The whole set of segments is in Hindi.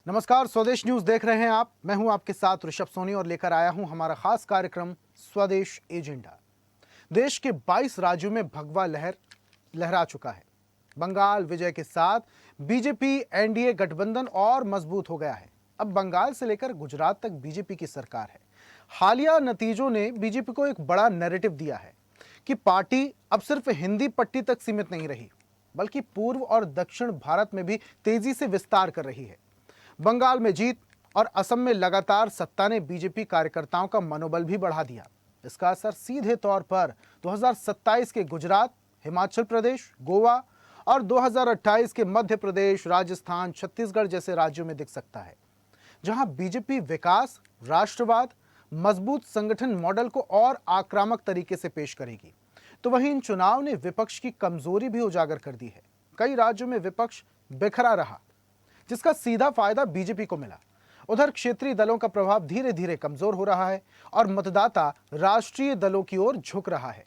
नमस्कार, स्वदेश न्यूज देख रहे हैं आप। मैं हूं आपके साथ ऋषभ सोनी और लेकर आया हूं हमारा खास कार्यक्रम स्वदेश एजेंडा। देश के 22 राज्यों में भगवा लहर लहरा चुका है। बंगाल विजय के साथ बीजेपी एनडीए गठबंधन और मजबूत हो गया है। अब बंगाल से लेकर गुजरात तक बीजेपी की सरकार है। हालिया नतीजों ने बीजेपी को एक बड़ा नैरेटिव दिया है कि पार्टी अब सिर्फ हिंदी पट्टी तक सीमित नहीं रही, बल्कि पूर्व और दक्षिण भारत में भी तेजी से विस्तार कर रही है। बंगाल में जीत और असम में लगातार सत्ता ने बीजेपी कार्यकर्ताओं का मनोबल भी बढ़ा दिया। इसका असर सीधे तौर पर 2027 के गुजरात, हिमाचल प्रदेश, गोवा और 2028 के मध्य प्रदेश, राजस्थान, छत्तीसगढ़ जैसे राज्यों में दिख सकता है, जहां बीजेपी विकास, राष्ट्रवाद, मजबूत संगठन मॉडल को और आक्रामक तरीके से पेश करेगी। तो वहीं इन चुनाव ने विपक्ष की कमजोरी भी उजागर कर दी है। कई राज्यों में विपक्ष बिखरा रहा, जिसका सीधा फायदा बीजेपी को मिला। उधर क्षेत्रीय दलों का प्रभाव धीरे धीरे कमजोर हो रहा है और मतदाता राष्ट्रीय दलों की ओर झुक रहा है।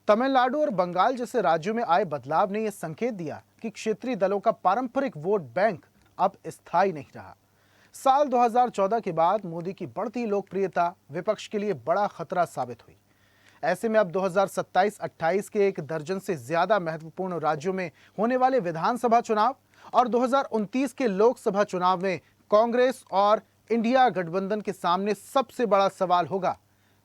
तमिलनाडु और बंगाल जैसे राज्यों में आए बदलाव ने यह संकेत दिया कि क्षेत्रीय दलों का पारंपरिक वोट बैंक अब स्थायी नहीं रहा। साल 2014 के बाद मोदी की बढ़ती लोकप्रियता विपक्ष के लिए बड़ा खतरा साबित हुई। ऐसे में अब 2027-28 के एक दर्जन से ज्यादा महत्वपूर्ण राज्यों में होने वाले विधानसभा चुनाव और 2029 के लोकसभा चुनाव में कांग्रेस और इंडिया गठबंधन के सामने सबसे बड़ा सवाल होगा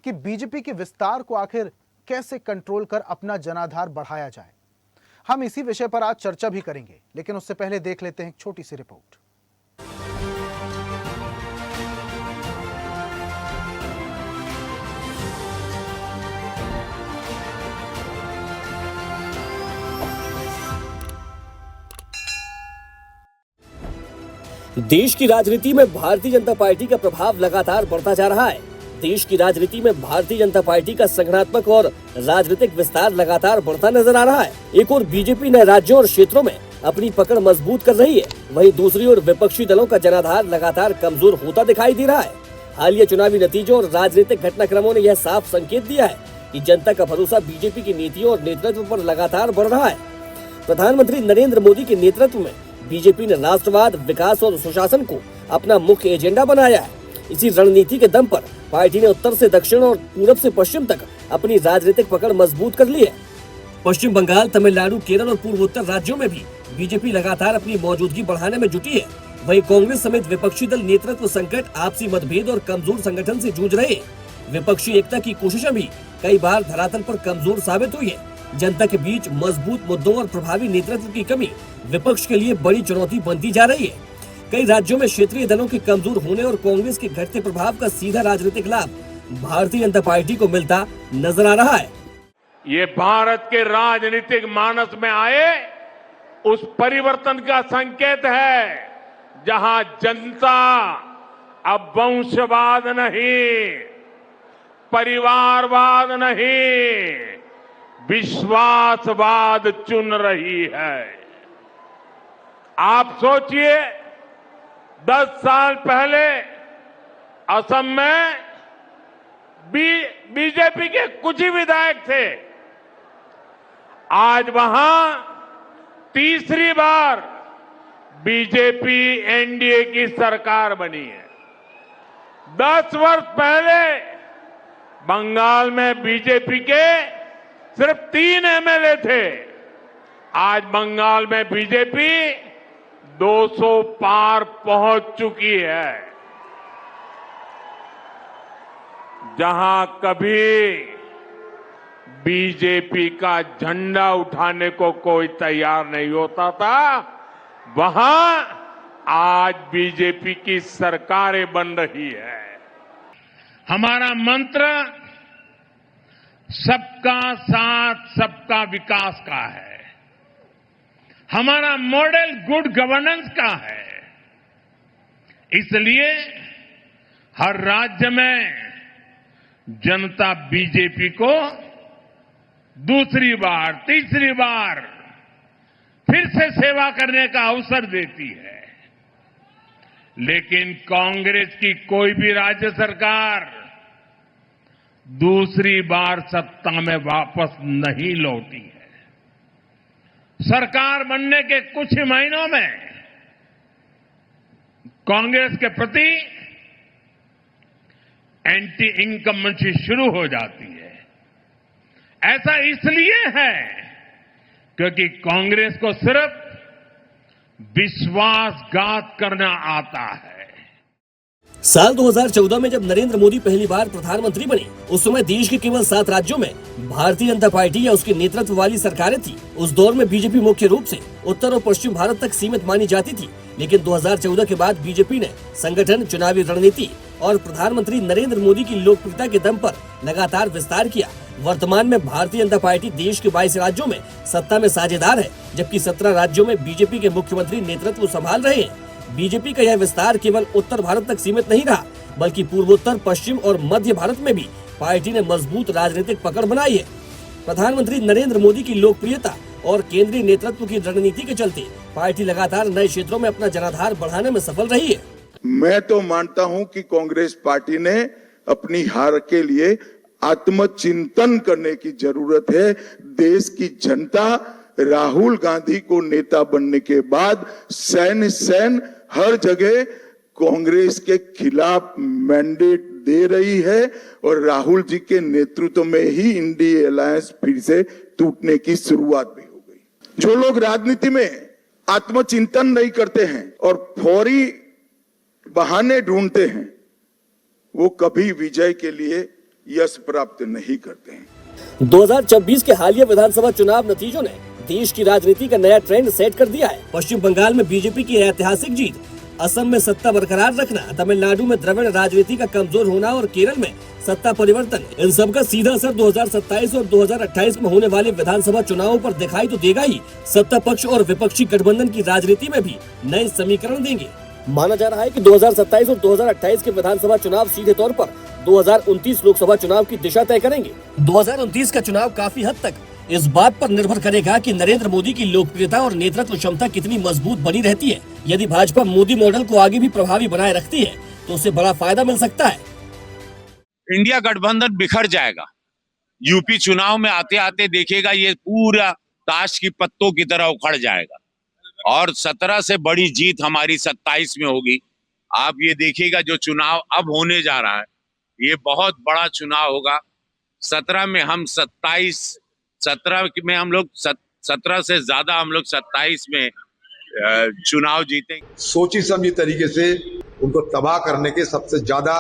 कि बीजेपी के विस्तार को आखिर कैसे कंट्रोल कर अपना जनाधार बढ़ाया जाए। हम इसी विषय पर आज चर्चा भी करेंगे, लेकिन उससे पहले देख लेते हैं एक छोटी सी रिपोर्ट। देश की राजनीति में भारतीय जनता पार्टी का प्रभाव लगातार बढ़ता जा रहा है। देश की राजनीति में भारतीय जनता पार्टी का संगठनात्मक और राजनीतिक विस्तार लगातार बढ़ता नजर आ रहा है। एक ओर बीजेपी नए राज्यों और क्षेत्रों में अपनी पकड़ मजबूत कर रही है, वहीं दूसरी ओर विपक्षी दलों का जनाधार लगातार कमजोर होता दिखाई दे रहा है। हालिया चुनावी नतीजों और राजनीतिक घटनाक्रमों ने यह साफ संकेत दिया है कि जनता का भरोसा बीजेपी की नीतियों और नेतृत्व पर लगातार बढ़ रहा है। प्रधानमंत्री नरेंद्र मोदी के नेतृत्व में बीजेपी ने राष्ट्रवाद, विकास और सुशासन को अपना मुख्य एजेंडा बनाया है। इसी रणनीति के दम पर पार्टी ने उत्तर से दक्षिण और पूरब से पश्चिम तक अपनी राजनीतिक पकड़ मजबूत कर ली है। पश्चिम बंगाल, तमिलनाडु, केरल और पूर्वोत्तर राज्यों में भी बीजेपी लगातार अपनी मौजूदगी बढ़ाने में जुटी है। वहीं कांग्रेस समेत विपक्षी दल नेतृत्व संकट, आपसी मतभेद और कमजोर संगठन से जूझ रहे हैं। विपक्षी एकता की कोशिशें भी कई बार धरातल पर कमजोर साबित हुई है। जनता के बीच मजबूत मुद्दों और प्रभावी नेतृत्व की कमी विपक्ष के लिए बड़ी चुनौती बनती जा रही है। कई राज्यों में क्षेत्रीय दलों के कमजोर होने और कांग्रेस के घटते प्रभाव का सीधा राजनीतिक लाभ भारतीय जनता पार्टी को मिलता नजर आ रहा है। ये भारत के राजनीतिक मानस में आए उस परिवर्तन का संकेत है, जहां जनता अब वंशवाद नहीं, परिवारवाद नहीं, विश्वासवाद चुन रही है। आप सोचिए, 10 साल पहले असम में बीजेपी के कुछ ही विधायक थे। आज वहां तीसरी बार बीजेपी एनडीए की सरकार बनी है। 10 वर्ष पहले बंगाल में बीजेपी के सिर्फ 3 एमएलए थे। आज बंगाल में बीजेपी 200 पार पहुंच चुकी है। जहां कभी बीजेपी का झंडा उठाने को कोई तैयार नहीं होता था, वहां आज बीजेपी की सरकारें बन रही है। हमारा मंत्र सबका साथ, सबका विकास का है। हमारा मॉडल गुड गवर्नेंस का है। इसलिए हर राज्य में जनता बीजेपी को दूसरी बार, तीसरी बार फिर से सेवा करने का अवसर देती है। लेकिन कांग्रेस की कोई भी राज्य सरकार दूसरी बार सत्ता में वापस नहीं लौटी है। सरकार बनने के कुछ ही महीनों में कांग्रेस के प्रति एंटी इनकम्बेंसी शुरू हो जाती है। ऐसा इसलिए है क्योंकि कांग्रेस को सिर्फ विश्वासघात करना आता है। साल 2014 में जब नरेंद्र मोदी पहली बार प्रधानमंत्री बने, उस समय देश के केवल 7 राज्यों में भारतीय जनता पार्टी या उसके नेतृत्व वाली सरकारें थी। उस दौर में बीजेपी मुख्य रूप से उत्तर और पश्चिम भारत तक सीमित मानी जाती थी, लेकिन 2014 के बाद बीजेपी ने संगठन, चुनावी रणनीति और प्रधानमंत्री नरेंद्र मोदी की लोकप्रियता के दम पर लगातार विस्तार किया। वर्तमान में भारतीय जनता पार्टी देश के 22 राज्यों में सत्ता में साझेदार है, जबकि 17 राज्यों में बीजेपी के मुख्यमंत्री नेतृत्व संभाल रहे हैं। बीजेपी का यह विस्तार केवल उत्तर भारत तक सीमित नहीं रहा, बल्कि पूर्वोत्तर, पश्चिम और मध्य भारत में भी पार्टी ने मजबूत राजनीतिक पकड़ बनाई है। प्रधानमंत्री नरेंद्र मोदी की लोकप्रियता और केंद्रीय नेतृत्व की रणनीति के चलते पार्टी लगातार नए क्षेत्रों में अपना जनाधार बढ़ाने में सफल रही है। मैं तो मानता हूं कि कांग्रेस पार्टी ने अपनी हार के लिए आत्मचिंतन करने की जरूरत है। देश की जनता राहुल गांधी को नेता बनने के बाद सैन हर जगह कांग्रेस के खिलाफ मैंडेट दे रही है और राहुल जी के नेतृत्व में ही इंडिया अलायंस फिर से टूटने की शुरुआत भी हो गई। जो लोग राजनीति में आत्मचिंतन नहीं करते हैं और फौरी बहाने ढूंढते हैं, वो कभी विजय के लिए यश प्राप्त नहीं करते हैं। 2026 के हालिया विधानसभा चुनाव नतीजों ने देश की राजनीति का नया ट्रेंड सेट कर दिया है। पश्चिम बंगाल में बीजेपी की ऐतिहासिक जीत, असम में सत्ता बरकरार रखना, तमिलनाडु में द्रविड़ राजनीति का कमजोर होना और केरल में सत्ता परिवर्तन, इन सब का सीधा असर 2027 और 2028 में होने वाले विधानसभा चुनावों पर दिखाई तो देगा ही, सत्ता पक्ष और विपक्षी गठबंधन की राजनीति में भी नए समीकरण देंगे। माना जा रहा है कि 2027 और 2028 के विधानसभा चुनाव सीधे तौर पर 2029 लोकसभा चुनाव की दिशा तय करेंगे। 2029 का चुनाव काफी हद तक इस बात पर निर्भर करेगा कि नरेंद्र मोदी की लोकप्रियता और नेतृत्व क्षमता कितनी मजबूत बनी रहती है। यदि भाजपा मोदी मॉडल को आगे भी प्रभावी बनाए रखती है तो उसे बड़ा फायदा मिल सकता है। इंडिया गठबंधन बिखर जाएगा। यूपी चुनाव में आते आते देखिएगा ये पूरा ताश की पत्तों की तरह उखड़ जाएगा और 17 से बड़ी जीत हमारी 27 में होगी। आप ये देखिएगा जो चुनाव अब होने जा रहा है ये बहुत बड़ा चुनाव होगा। 17 में हम 17 में हम लोग 17 से ज्यादा हम लोग 27 में चुनाव जीतेंगे। सोची समझी तरीके से उनको तबाह करने के सबसे ज्यादा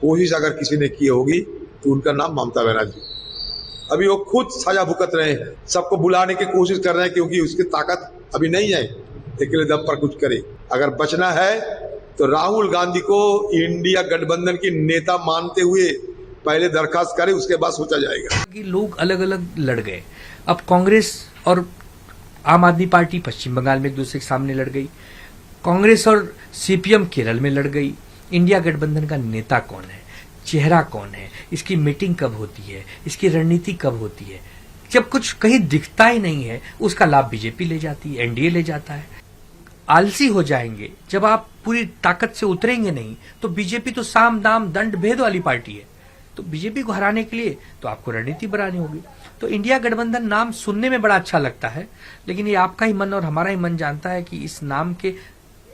कोशिश अगर किसी ने की होगी तो उनका नाम ममता बनर्जी। अभी वो खुद सजा भुगत रहे हैं, सबको बुलाने की कोशिश कर रहे हैं क्योंकि उसकी ताकत अभी नहीं है अकेले दम पर कुछ करे। अगर बचना है तो राहुल गांधी को इंडिया गठबंधन की नेता मानते हुए पहले दरखास्त करे, उसके बाद सोचा जाएगा। कि लोग अलग अलग लड़ गए। अब कांग्रेस और आम आदमी पार्टी पश्चिम बंगाल में एक दूसरे के सामने लड़ गई, कांग्रेस और सीपीएम केरल में लड़ गई। इंडिया गठबंधन का नेता कौन है, चेहरा कौन है, इसकी मीटिंग कब होती है, इसकी रणनीति कब होती है, जब कुछ कहीं दिखता ही नहीं है उसका लाभ बीजेपी ले जाती है, एनडीए ले जाता है। आलसी हो जाएंगे जब आप पूरी ताकत से उतरेंगे नहीं तो बीजेपी तो साम दाम दंड भेद वाली पार्टी है। तो बीजेपी को हराने के लिए तो आपको रणनीति बनानी होगी। तो इंडिया गठबंधन नाम सुनने में बड़ा अच्छा लगता है, लेकिन ये आपका ही मन और हमारा ही मन जानता है कि इस नाम के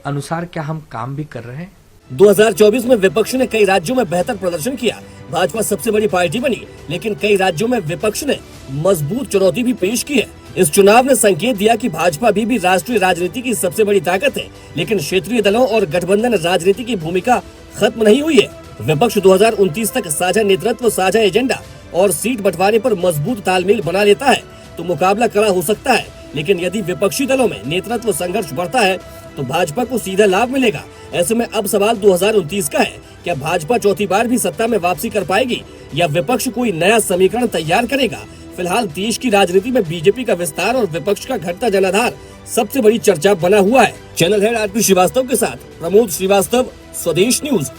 अनुसार क्या हम काम भी कर रहे हैं। 2024 में विपक्ष ने कई राज्यों में बेहतर प्रदर्शन किया। भाजपा सबसे बड़ी पार्टी बनी, लेकिन कई राज्यों में विपक्ष ने मजबूत चुनौती भी पेश की है। इस चुनाव ने संकेत दिया कि भाजपा भी राष्ट्रीय राजनीति की सबसे बड़ी ताकत है, लेकिन क्षेत्रीय दलों और गठबंधन राजनीति की भूमिका खत्म नहीं हुई है। विपक्ष 2029 तक साझा नेतृत्व, साझा एजेंडा और सीट बंटवारे पर मजबूत तालमेल बना लेता है तो मुकाबला कड़ा हो सकता है। लेकिन यदि विपक्षी दलों में नेतृत्व संघर्ष बढ़ता है तो भाजपा को सीधा लाभ मिलेगा। ऐसे में अब सवाल 2029 का है, क्या भाजपा चौथी बार भी सत्ता में वापसी कर पाएगी या विपक्ष कोई नया समीकरण तैयार करेगा। फिलहाल देश की राजनीति में बीजेपी का विस्तार और विपक्ष का घटता जनाधार सबसे बड़ी चर्चा बना हुआ है। चैनल हेड आरपी श्रीवास्तव के साथ प्रमोद श्रीवास्तव, स्वदेश न्यूज।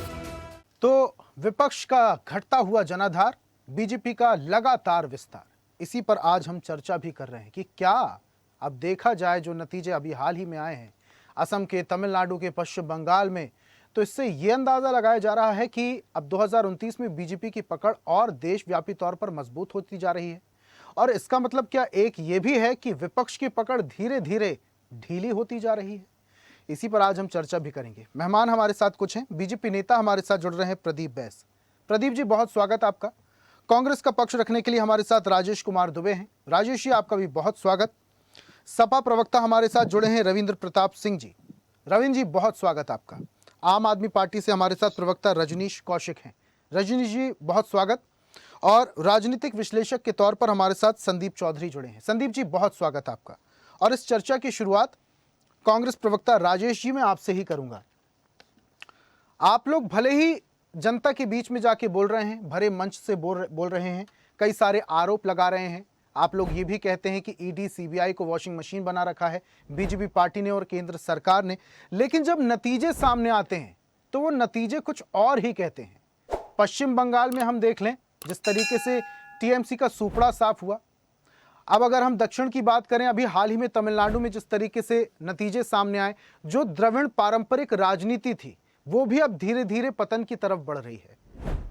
तो विपक्ष का घटता हुआ जनाधार, बीजेपी का लगातार विस्तार, इसी पर आज हम चर्चा भी कर रहे हैं कि क्या अब देखा जाए जो नतीजे अभी हाल ही में आए हैं असम के, तमिलनाडु के, पश्चिम बंगाल में, तो इससे ये अंदाजा लगाया जा रहा है कि अब 2029 में बीजेपी की पकड़ और देशव्यापी तौर पर मजबूत होती जा रही है। और इसका मतलब क्या एक ये भी है कि विपक्ष की पकड़ धीरे धीरे ढीली होती जा रही है। इसी पर आज हम चर्चा भी करेंगे। मेहमान हमारे साथ कुछ हैं, बीजेपी नेता हमारे साथ जुड़ रहे हैं प्रदीप बैस। प्रदीप जी, बहुत स्वागत आपका। कांग्रेस का पक्ष रखने के लिए हमारे साथ राजेश कुमार दुबे हैं। राजेश जी, आपका भी बहुत स्वागत। सपा प्रवक्ता हमारे साथ जुड़े हैं रविंद्र प्रताप सिंह जी। रविंद्र जी, बहुत स्वागत आपका। आम आदमी पार्टी से हमारे साथ प्रवक्ता रजनीश कौशिक हैं। रजनीश जी, बहुत स्वागत। और राजनीतिक विश्लेषक के तौर पर हमारे साथ संदीप चौधरी जुड़े हैं। संदीप जी, बहुत स्वागत आपका। और इस चर्चा की शुरुआत कांग्रेस प्रवक्ता राजेश जी मैं आपसे ही करूंगा। आप लोग भले ही जनता के बीच में जाके बोल रहे हैं, भरे मंच से बोल रहे हैं, कई सारे आरोप लगा रहे हैं। आप लोग ये भी कहते हैं कि ईडी सीबीआई को वॉशिंग मशीन बना रखा है बीजेपी पार्टी ने और केंद्र सरकार ने, लेकिन जब नतीजे सामने आते हैं तो वो नतीजे कुछ और ही कहते हैं। पश्चिम बंगाल में हम देख लें जिस तरीके से टीएमसी का सूपड़ा साफ हुआ। अब अगर हम दक्षिण की बात करें, अभी हाल ही में तमिलनाडु में जिस तरीके से नतीजे सामने आए, जो द्रविड़ पारंपरिक राजनीति थी वो भी अब धीरे धीरे पतन की तरफ बढ़ रही है।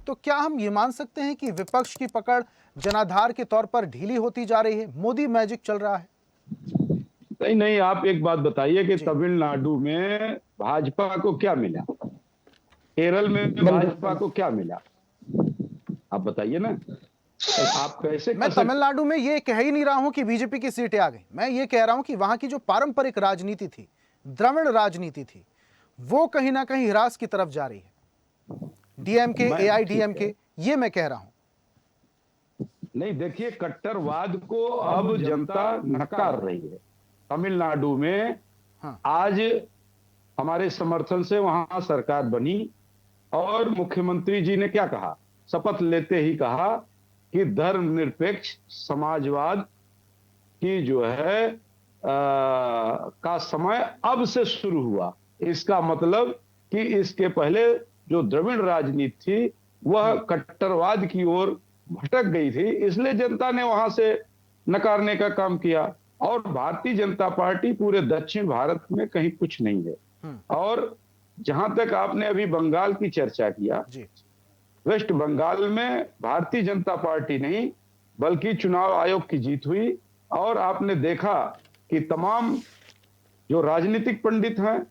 तो क्या हम ये मान सकते हैं कि विपक्ष की पकड़ जनाधार के तौर पर ढीली होती जा रही है? मोदी मैजिक चल रहा है? नहीं नहीं, आप एक बात बताइए कि तमिलनाडु में भाजपा को क्या मिला, केरल में भाजपा को क्या मिला, आप बताइए ना। तो आप कैसे मैं तमिलनाडु में ये कह ही नहीं रहा हूं कि बीजेपी की सीटें आ गई। मैं ये कह रहा हूं कि वहां की जो पारंपरिक राजनीति थी, द्रविड़ राजनीति थी, वो कहीं ना कहीं ह्रास की तरफ जा रही है। डीएमके, एआईडीएमके, ये मैं कह रहा हूं। नहीं, देखिए, कट्टरवाद को अब जनता नकार रही है। तमिलनाडु में हाँ। आज हमारे समर्थन से वहां सरकार बनी और मुख्यमंत्री जी ने क्या कहा, शपथ लेते ही कहा कि धर्मनिरपेक्ष समाजवाद की जो है का समय अब से शुरू हुआ। इसका मतलब कि इसके पहले जो द्रविड़ राजनीति थी वह कट्टरवाद की ओर भटक गई थी, इसलिए जनता ने वहां से नकारने का काम किया। और भारतीय जनता पार्टी पूरे दक्षिण भारत में कहीं कुछ नहीं है। और जहां तक आपने अभी बंगाल की चर्चा किया, वेस्ट बंगाल में भारतीय जनता पार्टी नहीं बल्कि चुनाव आयोग की जीत हुई। और आपने देखा कि तमाम जो राजनीतिक पंडित हैं,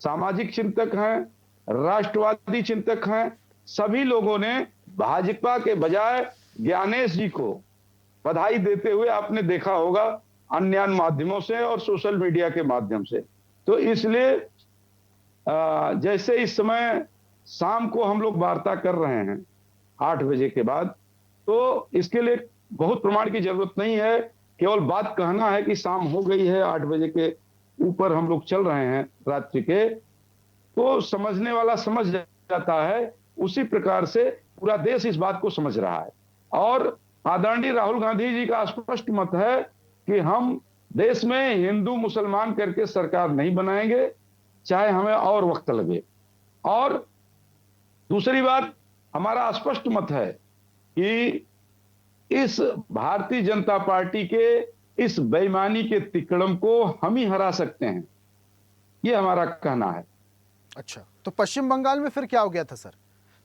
सामाजिक चिंतक हैं, राष्ट्रवादी चिंतक हैं, सभी लोगों ने भाजपा के बजाय ज्ञानेश जी को बधाई देते हुए आपने देखा होगा अन्य माध्यमों से और सोशल मीडिया के माध्यम से। तो इसलिए जैसे इस समय शाम को हम लोग वार्ता कर रहे हैं 8 बजे के बाद, तो इसके लिए बहुत प्रमाण की जरूरत नहीं है, केवल बात कहना है कि शाम हो गई है, 8 बजे के ऊपर हम लोग चल रहे हैं रात्रि के, तो समझने वाला समझ जाता है। उसी प्रकार से पूरा देश इस बात को समझ रहा है। और आदरणीय राहुल गांधी जी का स्पष्ट मत है कि हम देश में हिंदू मुसलमान करके सरकार नहीं बनाएंगे, चाहे हमें और वक्त लगे। और दूसरी बात, हमारा स्पष्ट मत है कि इस भारतीय जनता पार्टी के इस बेईमानी के तिकड़म को हम ही हरा सकते हैं, ये हमारा कहना है। अच्छा, तो पश्चिम बंगाल में फिर क्या हो गया था सर?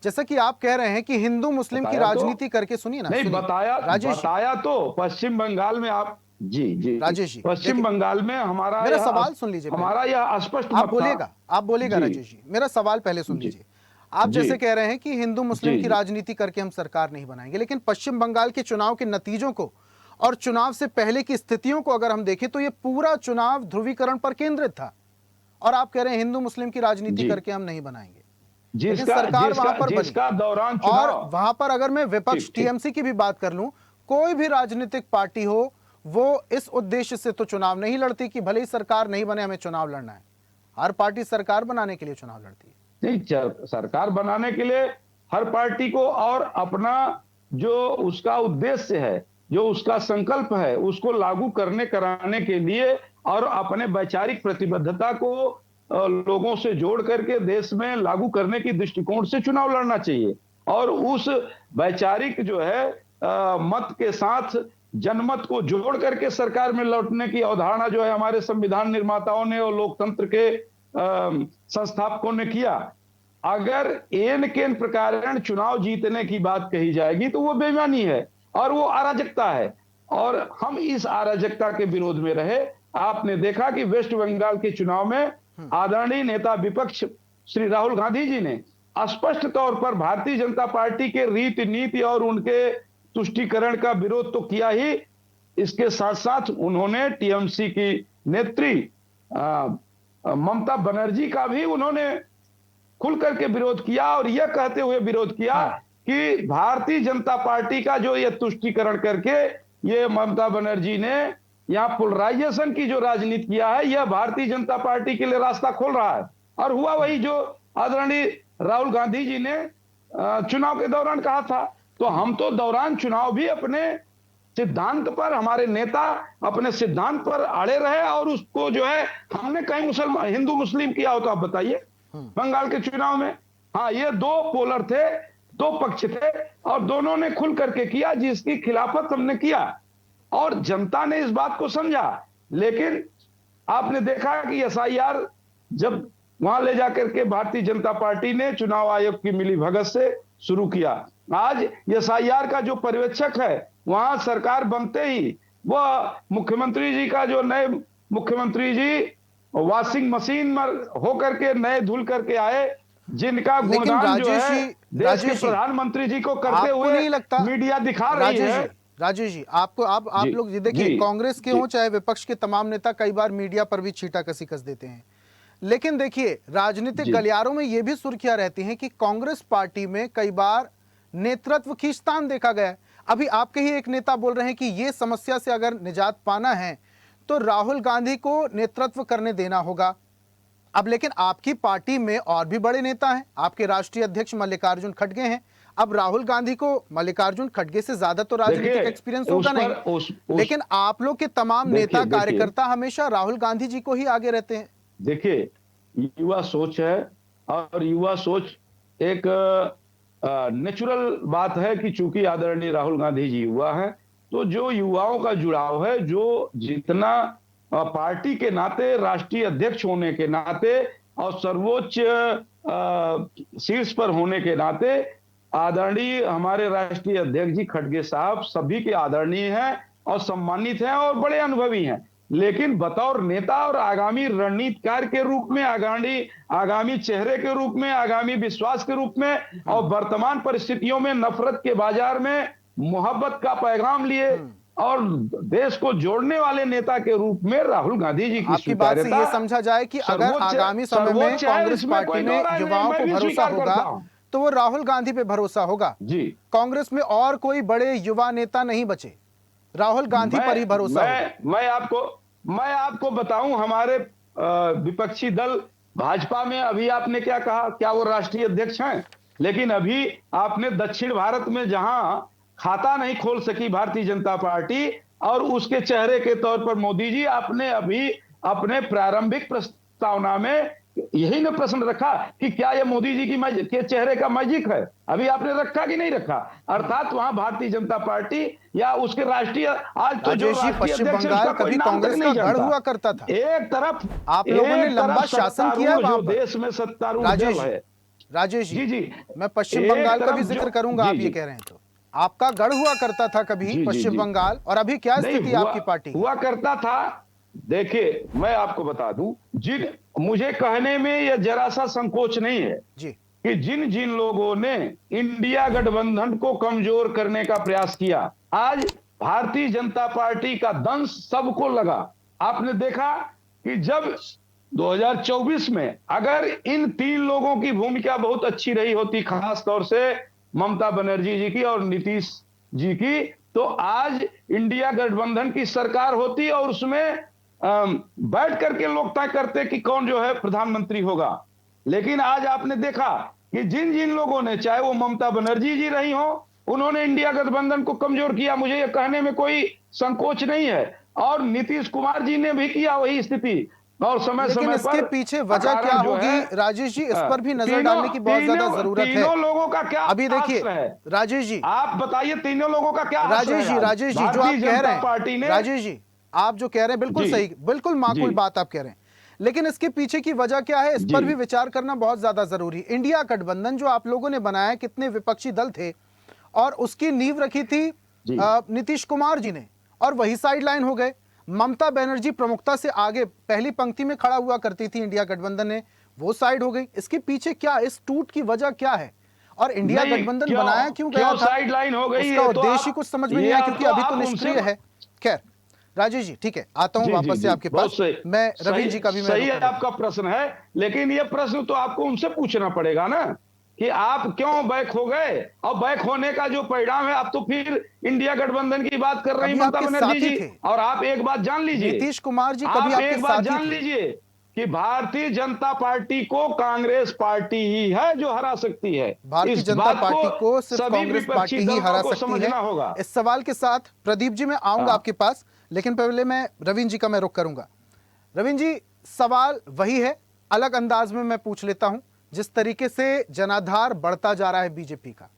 जैसा कि आप कह रहे हैं कि हिंदू मुस्लिम की राजनीति करके, सुनिए ना, नहीं बताया तो पश्चिम बंगाल में आप जी राजेश जी, पश्चिम बंगाल में हमारा मेरा सवाल सुन लीजिए। हमारा यह स्पष्ट आप बोलेगा राजेश जी, मेरा सवाल पहले सुन लीजिए। आप जैसे कह रहे हैं कि हिंदू मुस्लिम की राजनीति करके हम सरकार नहीं बनाएंगे, लेकिन पश्चिम बंगाल के चुनाव के नतीजों को और चुनाव से पहले की स्थितियों को अगर हम देखें तो ये पूरा चुनाव ध्रुवीकरण पर केंद्रित था, और आप कह रहे हैं हिंदू मुस्लिम की राजनीति करके हम नहीं बनाएंगे। सरकार वहां पर बनी, और वहां पर अगर मैं विपक्ष टीएमसी की भी बात कर लूं, कोई भी राजनीतिक पार्टी हो, वो इस उद्देश्य से तो चुनाव नहीं लड़ती कि भले ही सरकार नहीं बने हमें चुनाव लड़ना है। हर पार्टी सरकार बनाने के लिए चुनाव लड़ती है। नहीं, सरकार बनाने के लिए हर पार्टी को और अपना जो उसका उद्देश्य है, जो उसका संकल्प है, उसको लागू करने कराने के लिए और अपने वैचारिक प्रतिबद्धता को लोगों से जोड़ करके देश में लागू करने की दृष्टिकोण से चुनाव लड़ना चाहिए। और उस वैचारिक जो है मत के साथ जनमत को जोड़ करके सरकार में लौटने की अवधारणा जो है हमारे संविधान निर्माताओं ने और लोकतंत्र के संस्थापकों ने किया। अगर एन केन प्रकार चुनाव जीतने की बात कही जाएगी तो वो बेईमानी है और वो अराजकता है, और हम इस अराजकता के विरोध में रहे। आपने देखा कि वेस्ट बंगाल के चुनाव में आदरणीय नेता विपक्ष श्री राहुल गांधी जी ने स्पष्ट तौर पर भारतीय जनता पार्टी के रीति नीति और उनके तुष्टीकरण का विरोध तो किया ही, इसके साथ साथ उन्होंने टीएमसी की नेत्री ममता बनर्जी का भी उन्होंने खुल करके विरोध किया और यह कहते हुए विरोध किया कि भारतीय जनता पार्टी का जो ये तुष्टीकरण करके ये ममता बनर्जी ने यहाँ पोलराइजेशन की जो राजनीति किया है, यह भारतीय जनता पार्टी के लिए रास्ता खोल रहा है। और हुआ वही जो आदरणीय राहुल गांधी जी ने चुनाव के दौरान कहा था। तो हम तो दौरान चुनाव भी अपने सिद्धांत पर, हमारे नेता अपने सिद्धांत पर अड़े रहे और उसको जो है हमने कहीं मुसलमान हिंदू मुस्लिम किया हो तो आप बताइए बंगाल के चुनाव में। हाँ, ये दो पोलर थे, दो पक्ष थे और दोनों ने खुल करके किया, जिसकी खिलाफत हमने किया और जनता ने इस बात को समझा। लेकिन आपने देखा कि एसआईआर जब वहां ले जाकर के भारतीय जनता पार्टी ने चुनाव आयोग की मिली भगत से शुरू किया, आज एसआईआर का जो पर्यवेक्षक है वहां सरकार बनते ही वह मुख्यमंत्री जी का जो नए मुख्यमंत्री जी वॉशिंग मशीन में होकर के नए धुल करके आए, जिनका गुणगान जो है देश के प्रधानमंत्री जी को करते हुए नहीं लगता मीडिया दिखा रही है। राजेश जी, आपको आप लोग देखिए, कांग्रेस के हो चाहे विपक्ष के तमाम नेता कई बार मीडिया पर भी छींटा कसी कस देते हैं, लेकिन देखिए राजनीतिक गलियारों में यह भी सुर्खियां रहती हैं कि कांग्रेस पार्टी में कई बार नेतृत्व खींचतान देखा गया है। अभी आपके ही एक नेता बोल रहे हैं कि ये समस्या से अगर निजात पाना है तो राहुल गांधी को नेतृत्व करने देना होगा। अब लेकिन आपकी पार्टी में और भी बड़े नेता हैं, आपके राष्ट्रीय अध्यक्ष मल्लिकार्जुन खड़गे हैं। अब राहुल गांधी को मल्लिकार्जुन खड़गे से ज्यादा तो राजनीतिक एक्सपीरियंस होगा नहीं, लेकिन आप लोग के तमाम नेता कार्यकर्ता हमेशा राहुल गांधी जी को ही आगे रहते हैं। देखिए, युवा सोच है और युवा सोच एक नेचुरल बात है कि चूंकि आदरणीय राहुल गांधी जी युवा हैं, तो जो युवाओं का जुड़ाव है, जो जितना पार्टी के नाते, राष्ट्रीय अध्यक्ष होने के नाते और सर्वोच्च शीर्ष पर होने के नाते आदरणीय हमारे राष्ट्रीय अध्यक्ष जी खड़गे साहब सभी के आदरणीय हैं और सम्मानित हैं और बड़े अनुभवी हैं। लेकिन बतौर नेता और आगामी रणनीतिकार के रूप में, आगामी चेहरे के रूप में, आगामी विश्वास के रूप में और वर्तमान परिस्थितियों में नफरत के बाजार में मोहब्बत का पैगाम लिए और देश को जोड़ने वाले नेता के रूप में राहुल गांधी जी की आपकी बात से ये समझा जाए कि अगर आगामी समय में कांग्रेस पार्टी में युवाओं को भरोसा होगा तो वो राहुल गांधी पे भरोसा होगा जी। कांग्रेस में और कोई बड़े युवा नेता नहीं बचे, राहुल गांधी पर ही भरोसा होगा। मैं आपको बताऊं, हमारे विपक्षी दल भाजपा में अभी आपने क्या कहा, क्या वो राष्ट्रीय अध्यक्ष हैं? लेकिन अभी आपने दक्षिण भारत में जहां खाता नहीं खोल सकी भारतीय जनता पार्टी और उसके चेहरे के तौर पर मोदी जी, आपने अभी अपने प्रारंभिक प्रस्तावना में यही न प्रश्न रखा कि क्या यह मोदी जी के चेहरे का मैजिक है? अभी आपने रखा कि नहीं रखा? अर्थात वहां भारतीय जनता पार्टी या उसके राष्ट्रीय आज तो जो पश्चिम बंगाल कभी कांग्रेस का गढ़ हुआ करता था। एक तरफ आप लोगों ने लंबा शासन किया है वहां देश में सत्तारूढ़ दल है। राजेश जी, मैं पश्चिम बंगाल का भी जिक्र करूंगा, आप ये कह रहे हैं तो आपका गढ़ हुआ करता था कभी पश्चिम बंगाल, और अभी क्या स्थिति आपकी पार्टी हुआ करता था? देखिए, मैं आपको बता दूं, मुझे कहने में यह जरा सा संकोच नहीं है जी कि जिन लोगों ने इंडिया गठबंधन को कमजोर करने का प्रयास किया, आज भारतीय जनता पार्टी का दंश सबको लगा। आपने देखा कि जब 2024 में अगर इन तीन लोगों की भूमिका बहुत अच्छी रही होती, खास तौर से ममता बनर्जी जी की और नीतीश जी की, तो आज इंडिया गठबंधन की सरकार होती और उसमें बैठ करके लोग तय करते कि कौन जो है प्रधानमंत्री होगा। लेकिन आज आपने देखा कि जिन लोगों ने, चाहे वो ममता बनर्जी जी रही हो, उन्होंने इंडिया गठबंधन को कमजोर किया, मुझे ये कहने में कोई संकोच नहीं है। और नीतीश कुमार जी ने भी किया वही स्थिति। और समय पर इसके पीछे वजह क्या होगी राजेश जी, इस पर भी नजर डालने की बहुत ज्यादा जरूरत है। तीनों लोगों का क्या अभी देखिए राजेश जी, आप बताइए तीनों लोगों का क्या? राजेश जी जो आप कह रहे हैं, राजेश जी आप जो कह रहे हैं बिल्कुल सही, बिल्कुल माकूल बात आप कह रहे हैं, लेकिन इसके पीछे की वजह क्या है, इस पर भी विचार करना बहुत ज्यादा जरूरी। इंडिया गठबंधन जो आप लोगों ने बनाया, कितने विपक्षी दल थे और उसकी नींव रखी थी नीतीश कुमार जी ने, और वही साइडलाइन हो गए। ममता बनर्जी प्रमुखता से आगे पहली पंक्ति में खड़ा हुआ करती थी, इंडिया गठबंधन ने वो साइड हो गई। इसके पीछे क्या, इस टूट की वजह क्या है और इंडिया गठबंधन बनाया क्यों गया था? साइड लाइन हो गई, उसका उद्देश्य ही कुछ समझ में नहीं आया, क्योंकि अभी तो निष्क्रिय है। खैर राजेश जी, ठीक है, आता हूं वापस से आपके पास। मैं रवींद्र जी का भी सही है आपका प्रश्न है, लेकिन ये प्रश्न तो आपको उनसे पूछना पड़ेगा ना कि आप क्यों बैक हो गए, और बैक होने का जो परिणाम है, आप तो फिर इंडिया गठबंधन की बात कर रही ममता बनर्जी जी। और आप एक बात जान लीजिए, नीतीश कुमार जी कभी आप आपके एक बात साथ जान लीजिए कि भारतीय जनता पार्टी को कांग्रेस पार्टी ही है जो हरा सकती है। भारतीय जनता पार्टी को सिर्फ कांग्रेस पार्टी ही हरा सकती है। होगा। इस सवाल के साथ प्रदीप जी मैं आऊंगा आपके पास, लेकिन पहले मैं रवींद्र जी का मैं रुख करूंगा। रवींद्र जी, सवाल वही है, अलग अंदाज में मैं पूछ लेता हूं। जिस तरीके से जनाधार बढ़ता जा रहा है बीजेपी का,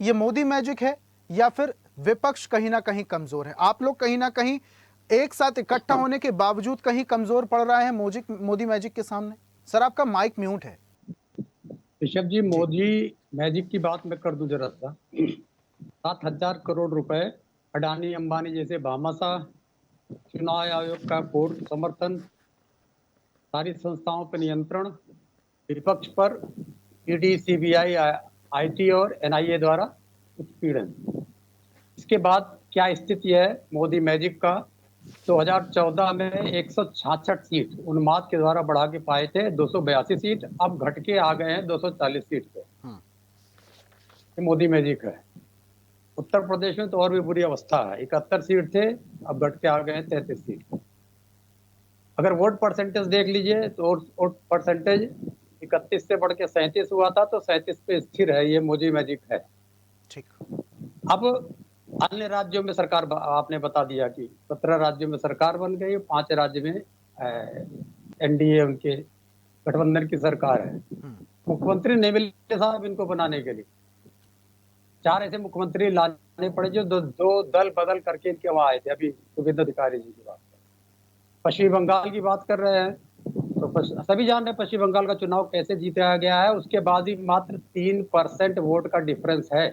ये मोदी मैजिक है या फिर विपक्ष कहीं ना कहीं कमजोर है? आप लोग कहीं ना कहीं एक साथ इकट्ठा होने के बावजूद कहीं कमजोर पड़ रहा है मोदी मैजिक के सामने? सर आपका माइक म्यूट है। ऋषभ जी, मोदी मैजिक की बात मैं कर दूं जरा सा। 7,000 करोड़ रुपए अडानी अंबानी जैसे भामाशाह, चुनाव आयोग का पूर्ण समर्थन, सारी संस्थाओं पर नियंत्रण, विपक्ष पर ईडी, सीबीआई, आईटी और एनआईए द्वारा उत्पीड़न। इसके बाद क्या स्थिति है मोदी मैजिक का? 2014 में 166 सीट उन्माद के द्वारा बढ़ा के पाए थे, 282 सीट अब घट के आ गए हैं 240 सीट पे। ये मोदी मैजिक है। उत्तर प्रदेश में तो और भी बुरी अवस्था है, 71 सीट थे अब घट के आ गए हैं 33 सीट। अगर वोट परसेंटेज देख लीजिए तो वोट परसेंटेज 31 से बढ़ के 37 हुआ था, तो 37 पे स्थिर है। ये मोदी मैजिक है। ठीक। अब अन्य राज्यों में सरकार, आपने बता दिया कि 17 राज्यों में सरकार बन गई, 5 राज्य में एनडीए उनके गठबंधन की सरकार है। मुख्यमंत्री नहीं मिले साहब इनको बनाने के लिए। 4 ऐसे मुख्यमंत्री लाने पड़े जो दो दल बदल करके इनके वहां आए थे। अभी शुभेंदु अधिकारी जी की बात कर, पश्चिम बंगाल की बात कर रहे हैं, तो सभी जान रहे हैं पश्चिम बंगाल का चुनाव कैसे जीता गया है। उसके बाद भी मात्र 3% वोट का डिफरेंस है।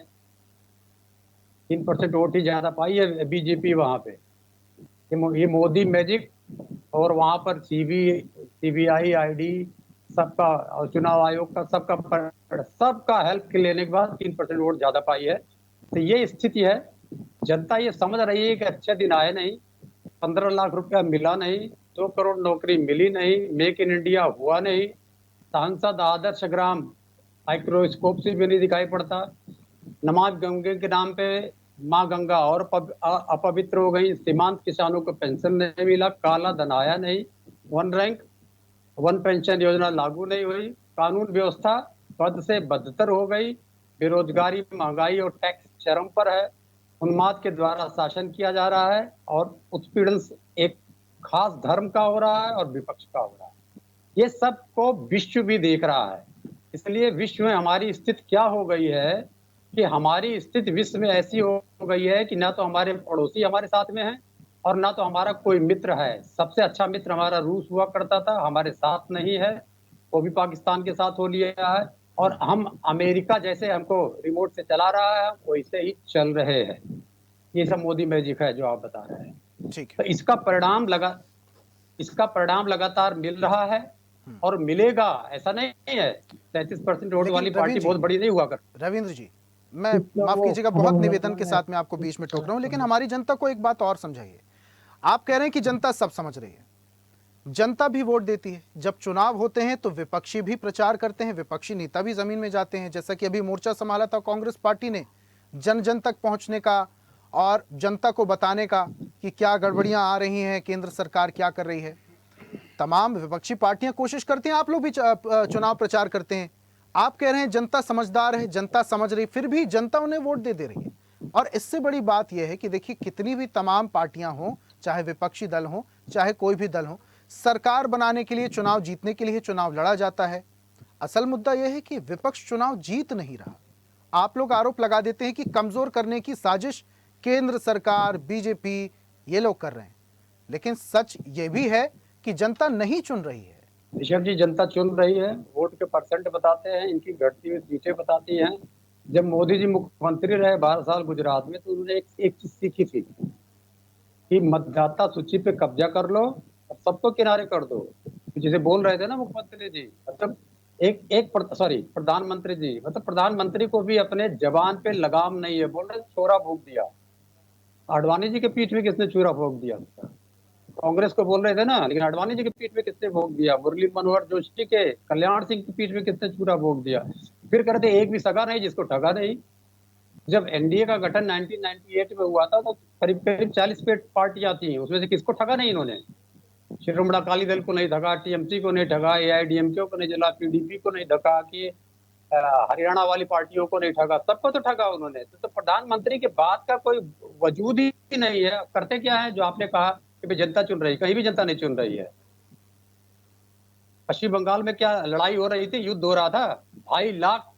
3% वोट ही ज्यादा पाई है बीजेपी वहां पे। ये मोदी मैजिक, और वहां पर सीबीआई, आईडी सबका, और चुनाव आयोग का सबका हेल्प लेने के बाद 3% वोट ज्यादा पाई है। तो ये स्थिति है। जनता ये समझ रही है कि अच्छे दिन आए नहीं, 15 लाख रुपया मिला नहीं, 2 करोड़ नौकरी मिली नहीं, मेक इन इंडिया हुआ नहीं, सांसद आदर्श ग्राम माइक्रोस्कोप से भी नहीं दिखाई पड़ता, नमाज गंगे के नाम पे माँ गंगा और अपवित्र हो गई, सीमांत किसानों को पेंशन नहीं मिला, काला धन आया नहीं, 1 रैंक 1 पेंशन योजना लागू नहीं हुई, कानून व्यवस्था पद से बदतर हो गई, बेरोजगारी, महंगाई और टैक्स चरम पर है, उन्माद के द्वारा शासन किया जा रहा है, और उत्पीड़न एक खास धर्म का हो रहा है और विपक्ष का हो रहा है। ये सब को विश्व भी देख रहा है। इसलिए विश्व में हमारी स्थिति क्या हो गई है कि हमारी स्थिति विश्व में ऐसी हो गई है कि ना तो हमारे पड़ोसी हमारे साथ में हैं और ना तो हमारा कोई मित्र है। सबसे अच्छा मित्र हमारा रूस हुआ करता था, हमारे साथ नहीं है, वो भी पाकिस्तान के साथ हो लिया है, और हम अमेरिका जैसे हमको रिमोट से चला रहा है वैसे ही चल रहे हैं। ये सब मोदी मैजिक है जो आप बता रहे हैं। ठीक है। तो इसका परिणाम लगातार मिल रहा है और मिलेगा, ऐसा नहीं है। 33% वोट वाली पार्टी बहुत बड़ी नहीं हुआ कर। रविंद्र जी, मैं माफ कीजिएगा, बहुत निवेदन के साथ मैं आपको बीच में टोक रहा हूं, लेकिन हमारी जनता को एक बात और समझाइए। आप कह रहे हैं कि जनता सब समझ रही है, जनता भी वोट देती है। जब चुनाव होते हैं तो विपक्षी भी प्रचार करते हैं, विपक्षी नेता भी जमीन में जाते हैं। जैसा कि अभी मोर्चा संभाला था कांग्रेस पार्टी ने, जन जन तक पहुंचने का और जनता को बताने का कि क्या गड़बड़ियां आ रही हैं, केंद्र सरकार क्या कर रही है। तमाम विपक्षी पार्टियां कोशिश करती हैं, आप लोग भी चुनाव प्रचार करते हैं। आप कह रहे हैं जनता समझदार है, जनता समझ रही, फिर भी जनता उन्हें वोट दे रही है। और इससे बड़ी बात यह है कि देखिए, कितनी भी तमाम पार्टियां हों, चाहे विपक्षी दल हो, चाहे कोई भी दल हो, सरकार बनाने के लिए, चुनाव जीतने के लिए चुनाव लड़ा जाता है। असल मुद्दा यह है कि विपक्ष चुनाव जीत नहीं रहा। आप लोग आरोप लगा देते हैं कि कमजोर करने की साजिश केंद्र सरकार, बीजेपी, ये लोग कर रहे हैं, लेकिन सच ये भी है कि जनता नहीं चुन रही है। ऋषभ जी, जनता चुन रही है। वोट के परसेंट बताते हैं, इनकी घटती हुई सीटें बताती हैं। जब मोदी जी मुख्यमंत्री रहे 12 साल गुजरात में, तो उन्होंने एक चीज सीखी थी कि मतदाता सूची पे कब्जा कर लो और सबको किनारे कर दो। जैसे बोल रहे थे ना मुख्यमंत्री जी, मतलब प्रधानमंत्री जी, मतलब प्रधानमंत्री को भी अपने जबान पे लगाम नहीं है, बोल रहे छोरा भोग दिया। आडवाणी जी के पीठ में किसने छुरा भोग दिया? कांग्रेस को बोल रहे थे ना, लेकिन आडवाणी जी के पीठ में किसने भोग दिया? मुरली मनोहर जोशी के, कल्याण सिंह के पीठ में किसने छुरा भोग दिया? फिर कहते एक भी सगा नहीं जिसको ठगा नहीं। जब एनडीए का गठन 1998 में हुआ था तो करीब करीब 40 पार्टियां थी, उसमें से किसको ठगा नहीं इन्होंने? शिरोमणि अकाली दल को नहीं ठगा, टीएमसी को नहीं ठगा, एआईडीएमके को नहीं जला, पीडीपी को नहीं ठगा, कि हरियाणा वाली पार्टियों को नहीं ठगा, सबको तो ठगा उन्होंने। तो प्रधानमंत्री के बाद का कोई वजूद ही नहीं है। करते क्या है, जो आपने कहा कि भाई जनता चुन रही, कहीं भी जनता नहीं चुन रही है। पश्चिम बंगाल में क्या लड़ाई हो रही थी, युद्ध हो रहा था, 2.5 लाख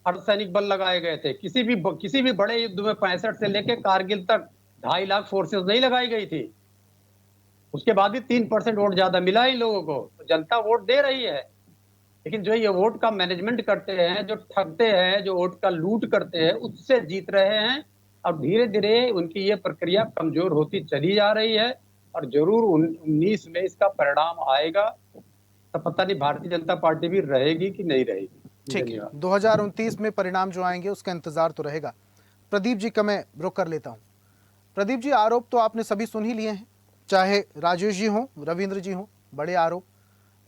अर्धसैनिक बल लगाए गए थे। किसी भी बड़े युद्ध में 65 से लेके कारगिल तक 2.5 लाख फोर्सेस नहीं लगाई गई थी। उसके बाद भी 3% वोट ज्यादा मिला इन लोगों को, तो जनता वोट दे रही है। लेकिन जो ये वोट का मैनेजमेंट करते हैं, जो ठगते हैं, जो वोट का लूट करते हैं, उससे जीत रहे हैं। और धीरे धीरे उनकी ये प्रक्रिया कमजोर होती चली जा रही है और जरूर 19 में इसका परिणाम आएगा। तो पता नहीं भारतीय जनता पार्टी भी रहेगी कि नहीं रहेगी। ठीक है, 2029 में परिणाम जो आएंगे उसका इंतजार तो रहेगा। प्रदीप जी का मैं रुक कर लेता हूं। प्रदीप जी, आरोप तो आपने सभी सुन ही लिए हैं, चाहे राजेश जी हों, रविंद्र जी हों। बड़े आरोप,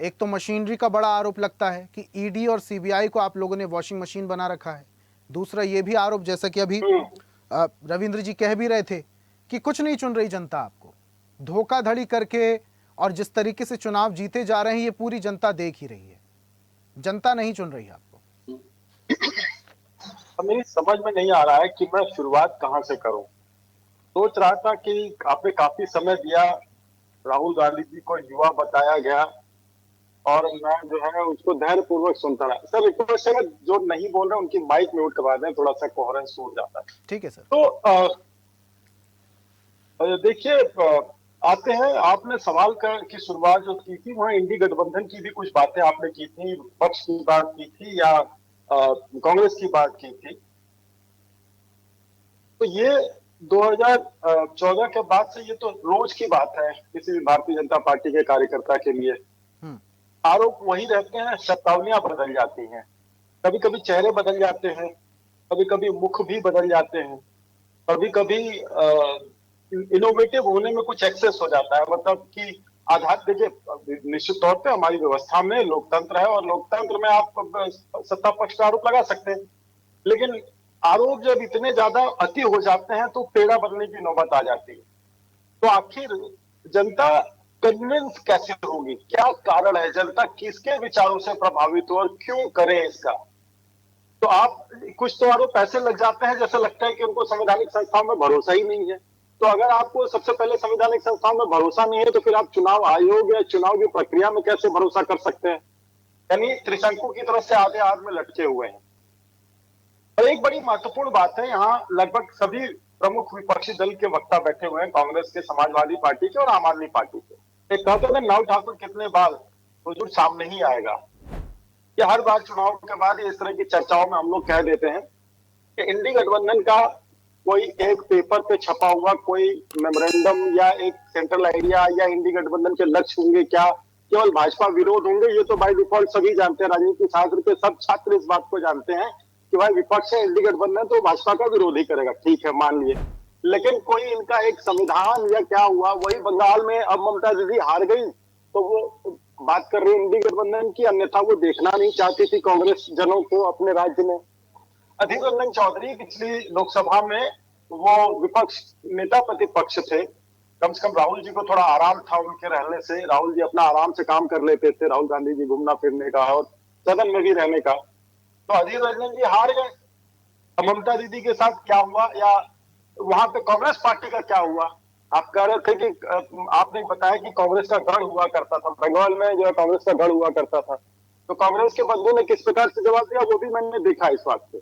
एक तो मशीनरी का बड़ा आरोप लगता है कि ईडी और सीबीआई को आप लोगों ने वॉशिंग मशीन बना रखा है। दूसरा ये भी आरोप, जैसा कि अभी रविंद्र जी कह भी रहे थे, कि कुछ नहीं चुन रही जनता आपको, धोखाधड़ी करके और जिस तरीके से चुनाव जीते जा रहे हैं ये पूरी जनता देख ही रही है, जनता नहीं चुन रही आपको। मेरी समझ में नहीं आ रहा है कि मैं शुरुआत कहां से करूं। सोच रहा था कि आपने काफी समय दिया, राहुल गांधी जी को युवा बताया गया और मैं जो है उसको धैर्य पूर्वक सुनता रहा। सर रिक्वेस्ट है, जो नहीं बोल रहे उनकी माइक म्यूट करवा दें, थोड़ा सा कोहेरेंस टूट जाता है। ठीक है सर। तो देखिए, आते हैं, आपने सवाल की शुरुआत जो की थी वहां इंडी गठबंधन की भी कुछ बातें आपने की थी, पक्ष की बात की थी या कांग्रेस की बात की थी। तो ये 2014 के बाद से ये तो रोज की बात है किसी भी भारतीय जनता पार्टी के कार्यकर्ता के लिए। आरोप वही रहते हैं, शब्दावलियां बदल जाती हैं, कभी कभी चेहरे बदल जाते हैं, कभी कभी मुख भी बदल जाते हैं, कभी कभी इनोवेटिव होने में कुछ एक्सेस हो जाता है। मतलब कि आधार, देखिए निश्चित तौर पे हमारी व्यवस्था में लोकतंत्र है और लोकतंत्र में आप सत्ता पक्ष का आरोप लगा सकते हैं, लेकिन आरोप जब इतने ज्यादा अति हो जाते हैं तो पेड़ा बनने की नौबत आ जाती है। तो आखिर जनता कन्विंस कैसे होगी, क्या कारण है, जनता किसके विचारों से प्रभावित हो और क्यों करे इसका? तो आप कुछ तो आरोप ऐसे लग जाते हैं जैसे लगता है कि उनको संवैधानिक संस्थाओं में भरोसा ही नहीं है। तो अगर आपको सबसे पहले संवैधानिक संस्थाओं में भरोसा नहीं है तो फिर आप चुनाव आयोग या चुनाव की प्रक्रिया में कैसे भरोसा कर सकते हैं? यानी त्रिशंकु की तरफ से आधे हाथ में लटके हुए हैं। और एक बड़ी महत्वपूर्ण बात है, यहाँ लगभग सभी प्रमुख विपक्षी दल के वक्ता बैठे हुए हैं, कांग्रेस के, समाजवादी पार्टी के और आम आदमी पार्टी के। एक कहते थे नव ठाकुर कितने बार हुजूर सामने ही आएगा। ये हर बार चुनाव के बाद इस तरह की चर्चाओं में हम लोग कह देते हैं कि इंडी गठबंधन का कोई एक पेपर पे छपा हुआ कोई मेमोरेंडम या एक सेंट्रल आइडिया या इंडी गठबंधन के लक्ष्य होंगे क्या, केवल भाजपा विरोध होंगे, ये तो बाय डिफॉल्ट सभी जानते हैं। राजनीति शास्त्र के सब छात्र इस बात को जानते हैं कि भाई विपक्ष है, इंडी गठबंधन तो भाजपा का विरोध ही करेगा, ठीक है मान लिए। लेकिन कोई इनका एक संविधान या क्या हुआ, वही बंगाल में अब ममता दीदी हार गई तो वो बात कर रही है इंडी गठबंधन की, अन्यथा वो देखना नहीं चाहती थी कांग्रेस जनों को अपने राज्य में। अधीर रंजन चौधरी पिछली लोकसभा में वो विपक्ष नेता प्रतिपक्ष थे, कम से कम राहुल जी को थोड़ा आराम था उनके रहने से, राहुल जी अपना आराम से काम कर लेते थे, राहुल गांधी जी घूमना फिरने का और सदन में भी रहने का। तो अधीर रंजन जी हार गए। ममता दीदी के साथ क्या हुआ या वहां पे कांग्रेस पार्टी का क्या हुआ? आप कह रहे थे कि आपने बताया कि कांग्रेस का गढ़ हुआ करता था, बंगाल में जो है कांग्रेस का गढ़ हुआ करता था, तो कांग्रेस के बंधु ने किस प्रकार से जवाब दिया वो भी मैंने देखा इस बात पे।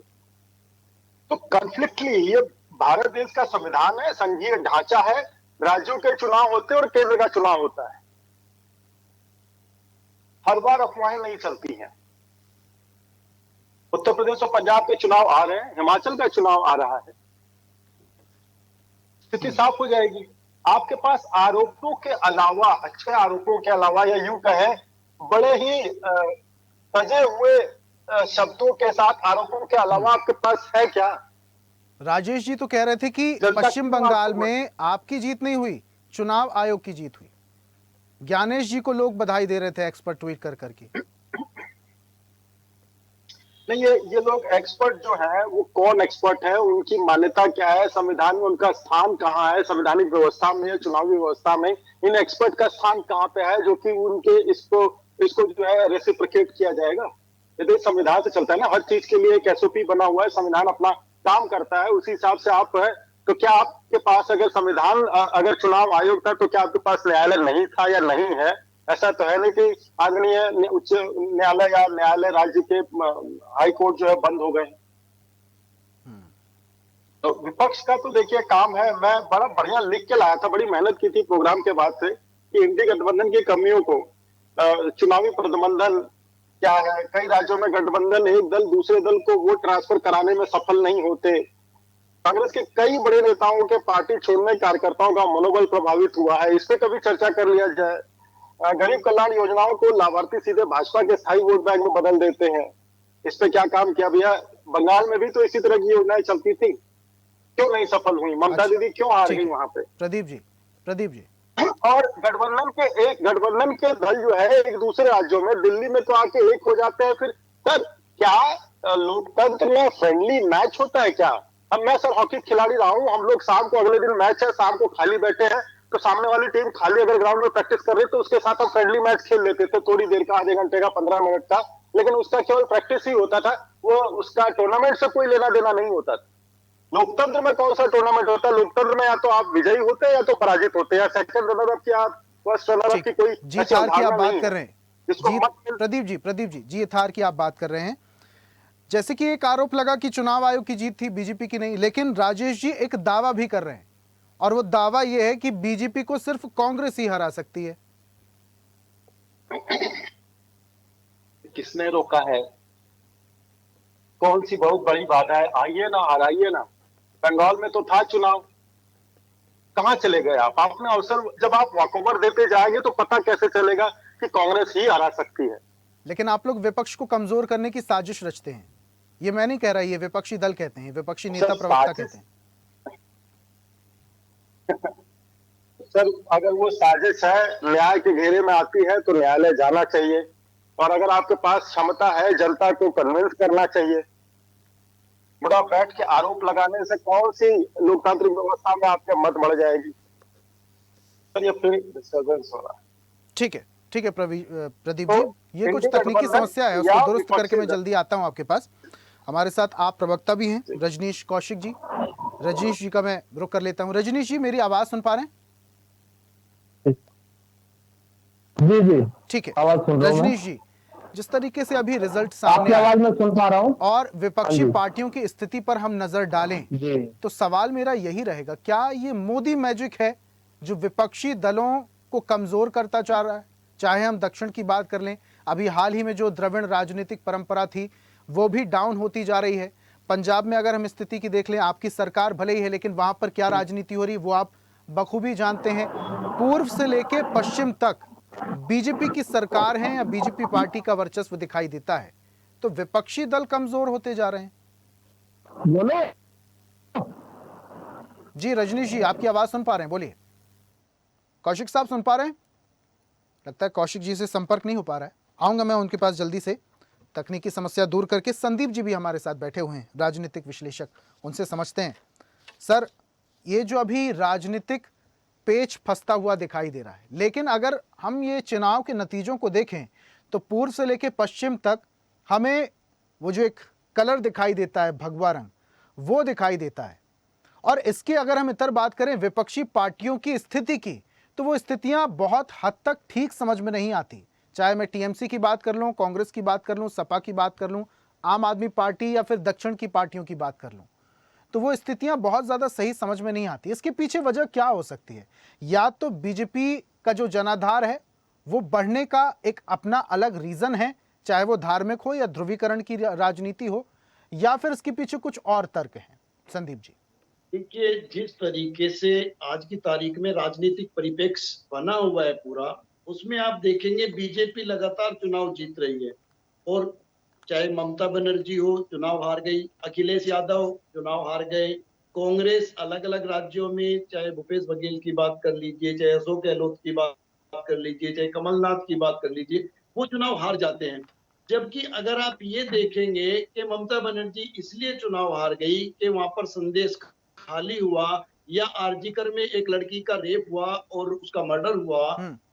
तो कॉन्फ्लिक्टली ये भारत देश का संविधान है, संघीय ढांचा है, राज्यों के चुनाव होते हैं और केंद्र का चुनाव होता है। हर बार अफवाहें नहीं चलती हैं। उत्तर प्रदेश और पंजाब के चुनाव आ रहे हैं, हिमाचल का चुनाव आ रहा है, स्थिति साफ हो जाएगी। आपके पास आरोपों के अलावा, अच्छे आरोपों के अलावा, या यूं कहें बड़े ही सजे हुए शब्दों के साथ आरोपों के अलावा आपके पास है क्या? राजेश जी तो कह रहे थे कि जनता पश्चिम क्यों बंगाल आपको में आपकी जीत नहीं हुई, चुनाव आयोग की जीत हुई। ज्ञानेश जी को लोग बधाई दे रहे थे एक्सपर्ट ट्वीट कर करके। नहीं, ये लोग एक्सपर्ट जो है वो कौन एक्सपर्ट है, उनकी मान्यता क्या है, संविधान में उनका स्थान कहाँ है, संवैधानिक व्यवस्था में, चुनावी व्यवस्था में इन एक्सपर्ट का स्थान कहाँ पे है, जो कि उनके इसको जो है रेसिप्रोकेट किया जाएगा? ये तो संविधान से चलता है ना, हर चीज के लिए एक एसओपी बना हुआ है, संविधान अपना काम करता है, उसी हिसाब से आप है। तो क्या आपके पास अगर संविधान, अगर चुनाव आयोग था, तो क्या आपके पास न्यायालय नहीं था या नहीं है? ऐसा तो है नहीं कि आदरणीय उच्च न्यायालय या न्यायालय राज्य के हाई कोर्ट जो है बंद हो गए। तो विपक्ष का तो देखिए काम है, मैं बड़ा बढ़िया लिख के लाया था, बड़ी मेहनत की थी प्रोग्राम के बाद से, कि इंडी गठबंधन की कमियों को, चुनावी प्रबंधन क्या है, कई राज्यों में गठबंधन एक दल दूसरे दल को वोट ट्रांसफर कराने में सफल नहीं होते, कांग्रेस के कई बड़े नेताओं के पार्टी छोड़ने कार्यकर्ताओं का मनोबल प्रभावित हुआ है, इस पे कभी चर्चा कर लिया जाए। गरीब कल्याण योजनाओं को लाभार्थी सीधे भाजपा के स्थायी वोट बैंक में बदल देते हैं, इस पे क्या काम किया भैया? बंगाल में भी तो इसी तरह की योजनाएं चलती थी, क्यों नहीं सफल हुई? ममता दीदी क्यों हार गई वहां पे? प्रदीप जी और गठबंधन के दल जो है एक दूसरे राज्यों में, दिल्ली में तो आके एक हो जाते हैं। फिर सर क्या लोकतंत्र में फ्रेंडली मैच होता है क्या? अब मैं सर हॉकी खिलाड़ी रहा हूँ, हम लोग शाम को, अगले दिन मैच है, शाम को खाली बैठे हैं, तो सामने वाली टीम खाली अगर ग्राउंड में प्रैक्टिस कर रही तो उसके साथ हम फ्रेंडली मैच खेल लेते थे, थोड़ी देर का, आधे घंटे का, 15 मिनट का, लेकिन उसका केवल प्रैक्टिस ही होता था, वो उसका टूर्नामेंट से कोई लेना देना नहीं होता था। लोकतंत्र में कौन सा टूर्नामेंट होता है? लोकतंत्र में या तो आप विजयी होते हैं या तो पराजित होते हैं, या सेकंड रनर अप की आप फर्स्ट रनर अप की कोई जीत हार की आप बात कर रहे हैं। प्रदीप जी जीत हार की आप बात कर रहे हैं। जैसे कि एक आरोप लगा कि चुनाव आयोग की जीत थी, बीजेपी की नहीं, लेकिन राजेश जी एक दावा भी कर रहे हैं, और वो दावा ये है कि बीजेपी को सिर्फ कांग्रेस ही हरा सकती है। किसने रोका है? कौन सी बहुत बड़ी बात है? आइए ना, हराइए ना। बंगाल में तो था चुनाव, कहां चले गए आप? आपने अवसर, जब आप वॉकओवर देते जाएंगे तो पता कैसे चलेगा कि कांग्रेस ही हरा सकती है? लेकिन आप लोग विपक्ष को कमजोर करने की साजिश रचते हैं, ये मैं नहीं कह रहा, ये विपक्षी दल कहते हैं, विपक्षी नेता प्रवक्ता कहते हैं। सर अगर वो साजिश है, न्याय के घेरे में आती है, तो न्यायालय जाना चाहिए, और अगर आपके पास क्षमता है जनता को कन्विंस करना चाहिए। बड़ा बैठ के आरोप लगाने से कौन सी लोकतांत्रिक व्यवस्था में आपके मत बढ़ जाएगी? सर ये फिर डिस्टर्बेंस हो रहा है। ठीक है प्रदीप जी, ये कुछ तकनीकी समस्या है, उसको दुरुस्त करके मैं जल्दी आता हूं आपके पास। हमारे साथ आप प्रवक्ता भी हैं, रजनीश कौशिक जी। रजनीश जी का मैं रुक कर लेता हूं। रजनीश जी मेरी आवाज सुन पा रहे हैं? जी ठीक है, आवाज सुन रहा हूं। रजनीश जी, जिस तरीके से अभी रिजल्ट सामने आवाज में सुन पा रहा हूं और विपक्षी पार्टियों की स्थिति पर हम नजर डालें, तो सवाल मेरा यही रहेगा, क्या ये मोदी मैजिक है जो विपक्षी दलों को कमजोर करता जा रहा है? चाहे हम दक्षिण की बात कर लें, अभी हाल ही में जो द्रविड़ राजनीतिक परंपरा थी वो भी डाउन होती जा रही है। पंजाब में अगर हम स्थिति की देख लें, आपकी सरकार भले ही है, लेकिन वहां पर क्या राजनीति हो रही वो आप बखूबी जानते हैं। पूर्व से लेके पश्चिम तक बीजेपी की सरकार है या बीजेपी पार्टी का वर्चस्व दिखाई देता है, तो विपक्षी दल कमजोर होते जा रहे हैं। बोलो जी रजनीश जी, आपकी आवाज सुन पा रहे हैं, बोलिए। कौशिक साहब सुन पा रहे हैं? लगता है कौशिक जी से संपर्क नहीं हो पा रहा है, आऊंगा मैं उनके पास जल्दी से, तकनीकी समस्या दूर करके। संदीप जी भी हमारे साथ बैठे हुए हैं, राजनीतिक विश्लेषक, उनसे समझते हैं। सर ये जो अभी राजनीतिक पेच फंसता हुआ दिखाई दे रहा है, लेकिन अगर हम ये चुनाव के नतीजों को देखें तो पूर्व से लेकर पश्चिम तक हमें वो जो एक कलर दिखाई देता है, भगवा रंग, वो दिखाई देता है। और इसकी अगर हम इतर बात करें विपक्षी पार्टियों की स्थिति की, तो वो स्थितियां बहुत हद तक ठीक समझ में नहीं आती। चाहे मैं टीएमसी की बात कर लूं, कांग्रेस की बात कर लूं, सपा की बात कर लूं, आम आदमी पार्टी या फिर दक्षिण की पार्टियों की बात कर लूं, तो वो स्थितियां बहुत ज्यादा सही समझ में नहीं आती। इसके पीछे वजह क्या हो सकती है? या तो बीजेपी का जो जनाधार है वो बढ़ने का एक अपना अलग रीजन है, चाहे वो धार्मिक हो या ध्रुवीकरण की राजनीति हो, या फिर इसके पीछे कुछ और तर्क हैं। संदीप जी। देखिए, जिस तरीके से आज की तारीख में राजनीतिक परिप्रेक्ष्य बना हुआ है पूरा, उसमें आप देखेंगे बीजेपी लगातार चुनाव जीत रही है। और चाहे ममता बनर्जी हो, चुनाव हार गई, अखिलेश यादव चुनाव हार गए, कांग्रेस अलग-अलग राज्यों में, चाहे भूपेश बघेल की बात कर लीजिए, चाहे अशोक गहलोत की बात कर लीजिए, चाहे कमलनाथ की बात कर लीजिए, वो चुनाव हार जाते हैं। जबकि अगर आप ये देखेंगे कि ममता बनर्जी इसलिए चुनाव हार गई कि वहां पर संदेश खाली हुआ या आरजीकर में एक लड़की का रेप हुआ और उसका मर्डर हुआ,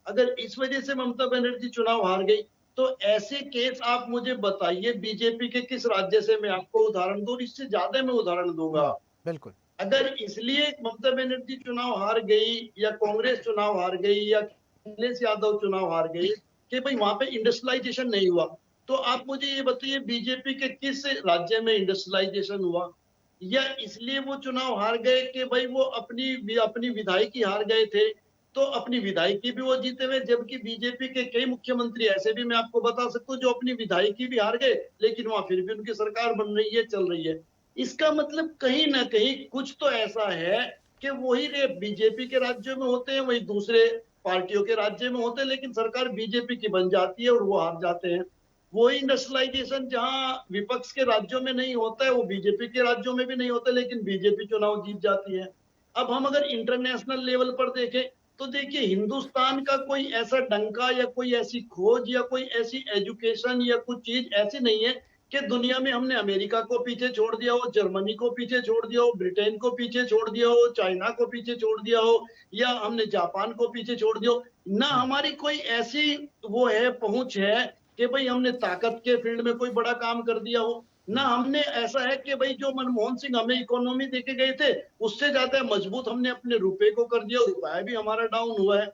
अगर इस वजह से ममता बनर्जी चुनाव हार गई, तो ऐसे केस आप मुझे बताइए बीजेपी के किस राज्य से मैं आपको उदाहरण दूं, इससे ज्यादा मैं उदाहरण दूंगा। बिल्कुल। अगर इसलिए ममता बनर्जी चुनाव हार गई या कांग्रेस चुनाव हार गई या अखिलेश यादव चुनाव हार गई कि भाई वहां पे इंडस्ट्रियलाइजेशन नहीं हुआ, तो आप मुझे ये बताइए बीजेपी के किस राज्य में इंडस्ट्रियलाइजेशन हुआ? या इसलिए वो चुनाव हार गए कि भाई वो अपनी विधायकी हार गए थे, तो अपनी विधायकी भी वो जीते हुए, जबकि बीजेपी के कई मुख्यमंत्री ऐसे भी मैं आपको बता सकता हूँ जो अपनी विधायकी भी हार गए, लेकिन वहां फिर भी उनकी सरकार बन रही है, चल रही है। इसका मतलब कहीं ना कहीं कुछ तो ऐसा है कि वही रेप बीजेपी के राज्यों में होते हैं, वही दूसरे पार्टियों के राज्य में होते हैं, लेकिन सरकार बीजेपी की बन जाती है और वो हार जाते हैं। वही इंडस्ट्रियलाइजेशन जहां विपक्ष के राज्यों में नहीं होता है, वो बीजेपी के राज्यों में भी नहीं होता, लेकिन बीजेपी चुनाव जीत जाती है। अब हम अगर इंटरनेशनल लेवल पर देखें, तो देखिए हिंदुस्तान का कोई ऐसा डंका या कोई ऐसी खोज या कोई ऐसी एजुकेशन या कुछ चीज ऐसी नहीं है कि दुनिया में हमने अमेरिका को पीछे छोड़ दिया हो, जर्मनी को पीछे छोड़ दिया हो, ब्रिटेन को पीछे छोड़ दिया हो, चाइना को पीछे छोड़ दिया हो, या हमने जापान को पीछे छोड़ दिया हो। ना हमारी कोई ऐसी वो है पहुंच है कि भाई हमने ताकत के फील्ड में कोई बड़ा काम कर दिया हो, ना हमने ऐसा है कि भाई जो मनमोहन सिंह हमें इकोनॉमी देके गए थे उससे ज्यादा मजबूत हमने अपने रुपए को कर दिया, रुपया भी हमारा डाउन हुआ है।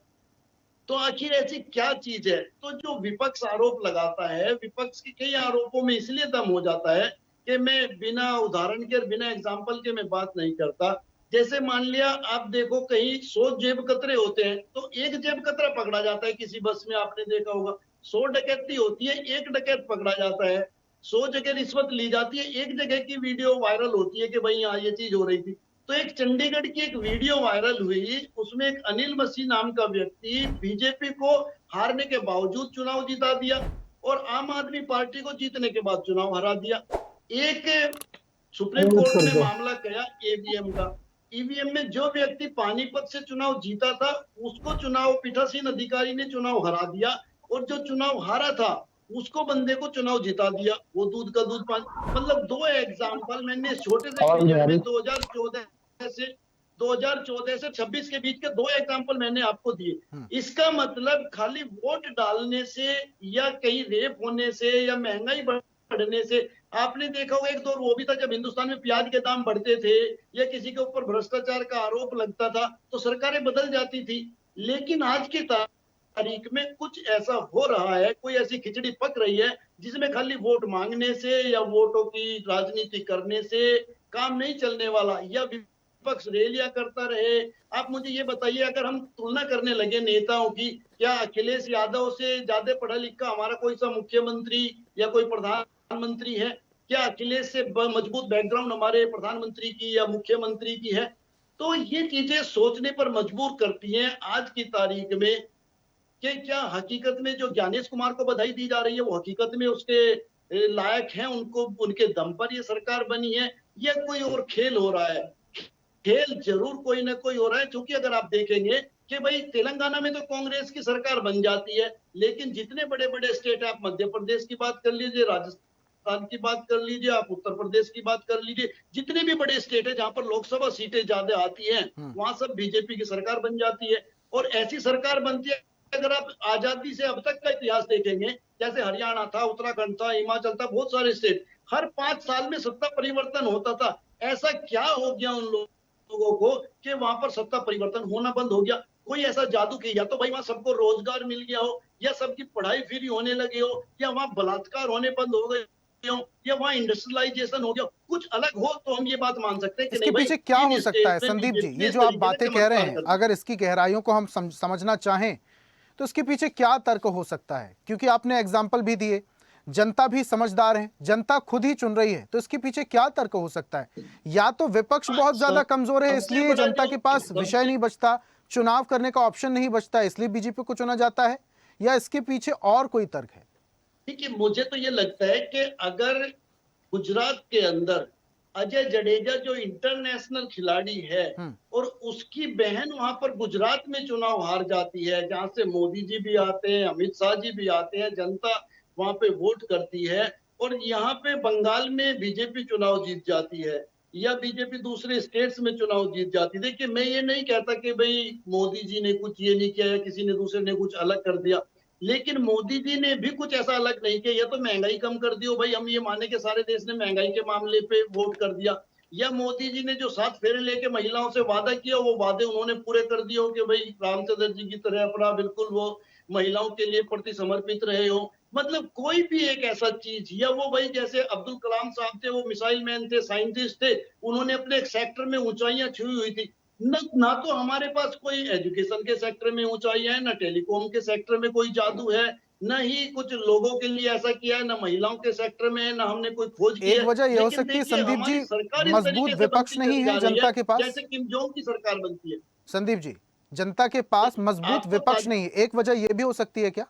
तो आखिर ऐसी क्या चीज है? तो जो विपक्ष आरोप लगाता है, विपक्ष के कई आरोपों में इसलिए दम हो जाता है कि मैं बिना उदाहरण के और बिना एग्जाम्पल के मैं बात नहीं करता। जैसे मान लिया आप देखो कहीं 100 जेब कतरे होते हैं, तो एक जेब कतरा पकड़ा जाता है किसी बस में, आपने देखा होगा। 100 डकैती होती है, एक डकैत पकड़ा जाता है। 100 जगह रिश्वत ली जाती है, एक जगह की वीडियो वायरल होती है कि भाई यहाँ ये चीज हो रही थी। तो एक चंडीगढ़ की एक वीडियो वायरल हुई, उसमें एक अनिल मसीह नाम का व्यक्ति बीजेपी को हारने के बावजूद चुनाव जिता दिया और आम आदमी पार्टी को जीतने के बाद चुनाव हरा दिया। एक सुप्रीम कोर्ट में मामला गया ईवीएम का। ईवीएम में जो व्यक्ति पानीपत से चुनाव जीता था उसको चुनाव पीठासीन अधिकारी ने चुनाव हरा दिया, और जो चुनाव हारा था उसको बंदे को चुनाव जिता दिया। वो दूध का दूध पानी, मतलब दो एग्जाम्पल मैंने छोटे से 2014 से 26 के बीच के दो एग्जाम्पल मैंने आपको दिए। इसका मतलब खाली वोट डालने से या कहीं रेप होने से या महंगाई बढ़ने से, आपने देखा होगा एक दौर वो भी था जब हिंदुस्तान में प्याज के दाम बढ़ते थे या किसी के ऊपर भ्रष्टाचार का आरोप लगता था तो सरकारें बदल जाती थी। लेकिन आज की तारीख में कुछ ऐसा हो रहा है, कोई ऐसी खिचड़ी पक रही है जिसमें खाली वोट मांगने से या वोटों की राजनीति करने से काम नहीं चलने वाला, या विपक्ष रैलियां करता रहे। आप मुझे ये बताइए, अगर हम तुलना करने लगे नेताओं की, क्या अखिलेश यादव से ज्यादा पढ़ा लिखा हमारा कोई सा मुख्यमंत्री या कोई प्रधानमंत्री है? क्या अखिलेश से मजबूत बैकग्राउंड हमारे प्रधानमंत्री की या मुख्यमंत्री की है? तो ये चीजें सोचने पर मजबूर करती हैं आज की तारीख में कि क्या हकीकत में जो ज्ञानेश कुमार को बधाई दी जा रही है वो हकीकत में उसके लायक हैं, उनको उनके दम पर ये सरकार बनी है, या कोई और खेल हो रहा है? खेल जरूर कोई ना कोई हो रहा है, क्योंकि अगर आप देखेंगे कि भाई तेलंगाना में तो कांग्रेस की सरकार बन जाती है, लेकिन जितने बड़े बड़े स्टेट है, आप मध्य प्रदेश की बात कर लीजिए, राजस्थान की बात कर लीजिए, आप उत्तर प्रदेश की बात कर लीजिए, जितने भी बड़े स्टेट है जहां पर लोकसभा सीटें ज्यादा आती हैं वहां सब बीजेपी की सरकार बन जाती है। और ऐसी सरकार बनती है, अगर आप आजादी से अब तक का इतिहास देखेंगे, जैसे हरियाणा था, उत्तराखंड था, हिमाचल था, बहुत सारे स्टेट, हर 5 साल में सत्ता परिवर्तन होता था। ऐसा क्या हो गया उन लोगों को कि वहां पर सत्ता परिवर्तन होना बंद हो गया? कोई ऐसा जादू कि या तो भाई वहां सबको रोजगार मिल गया हो, या सबकी पढ़ाई फ्री होने लगे हो, या वहां बलात्कार होने बंद हो गए हो, या वहां इंडस्ट्रियलाइजेशन हो गया, कुछ अलग हो तो हम ये बात मान सकते हैं कि इसके पीछे क्या हो सकता है संदीप जी? ये जो आप बातें कह रहे हैं, अगर इसकी गहराइयों को हम समझना चाहें तो इसके पीछे क्या तर्क हो सकता है? क्योंकि आपने एग्जाम्पल भी दिए, जनता भी समझदार है, जनता खुद ही चुन रही है, तो इसके पीछे क्या तर्क हो सकता है? या तो विपक्ष बहुत ज्यादा कमजोर है इसलिए जनता के पास विषय नहीं बचता, चुनाव करने का ऑप्शन नहीं बचता इसलिए बीजेपी को चुना जाता है, या इसके पीछे और कोई तर्क है? देखिए, मुझे तो ये लगता है कि अगर गुजरात के अंदर अजय जडेजा जो इंटरनेशनल खिलाड़ी है और उसकी बहन वहां पर गुजरात में चुनाव हार जाती है, जहां से मोदी जी भी आते हैं, अमित शाह जी भी आते हैं, जनता वहां पे वोट करती है, और यहाँ पे बंगाल में बीजेपी चुनाव जीत जाती है या बीजेपी दूसरे स्टेट्स में चुनाव जीत जाती है। देखिए, मैं ये नहीं कहता कि भाई मोदी जी ने कुछ ये नहीं किया या किसी ने दूसरे ने कुछ अलग कर दिया, लेकिन मोदी जी ने भी कुछ ऐसा अलग नहीं किया। या तो महंगाई कम कर दी हो, भाई हम ये माने कि सारे देश ने महंगाई के मामले पे वोट कर दिया, या मोदी जी ने जो 7 फेरे लेके महिलाओं से वादा किया वो वादे उन्होंने पूरे कर दिए हो कि भाई रामचंद्र जी की तरह अपना बिल्कुल वो महिलाओं के लिए प्रति समर्पित रहे हो। मतलब कोई भी एक ऐसा चीज, या वो भाई जैसे अब्दुल कलाम साहब थे, वो मिसाइल मैन थे, साइंटिस्ट थे, उन्होंने अपने एक सेक्टर में ऊंचाइयां छुई हुई थी। ना तो हमारे पास कोई एजुकेशन के सेक्टर में ऊंचाई है, ना टेलीकॉम के सेक्टर में कोई जादू है, ना ही कुछ लोगों के लिए ऐसा किया है, ना महिलाओं के सेक्टर में है, ना हमने कोई खोज की है। एक वजह यह हो लेकिन सकती है देखिए, संदीप हमारी जी, सरकार इस मजबूत तरीके से विपक्ष बनती नहीं चली है जा रही जनता के पास। जैसे किम जोंग की सरकार बनती है। संदीप जी, जनता के पास मजबूत आपको विपक्ष नहीं है, एक वजह यह भी हो सकती है क्या?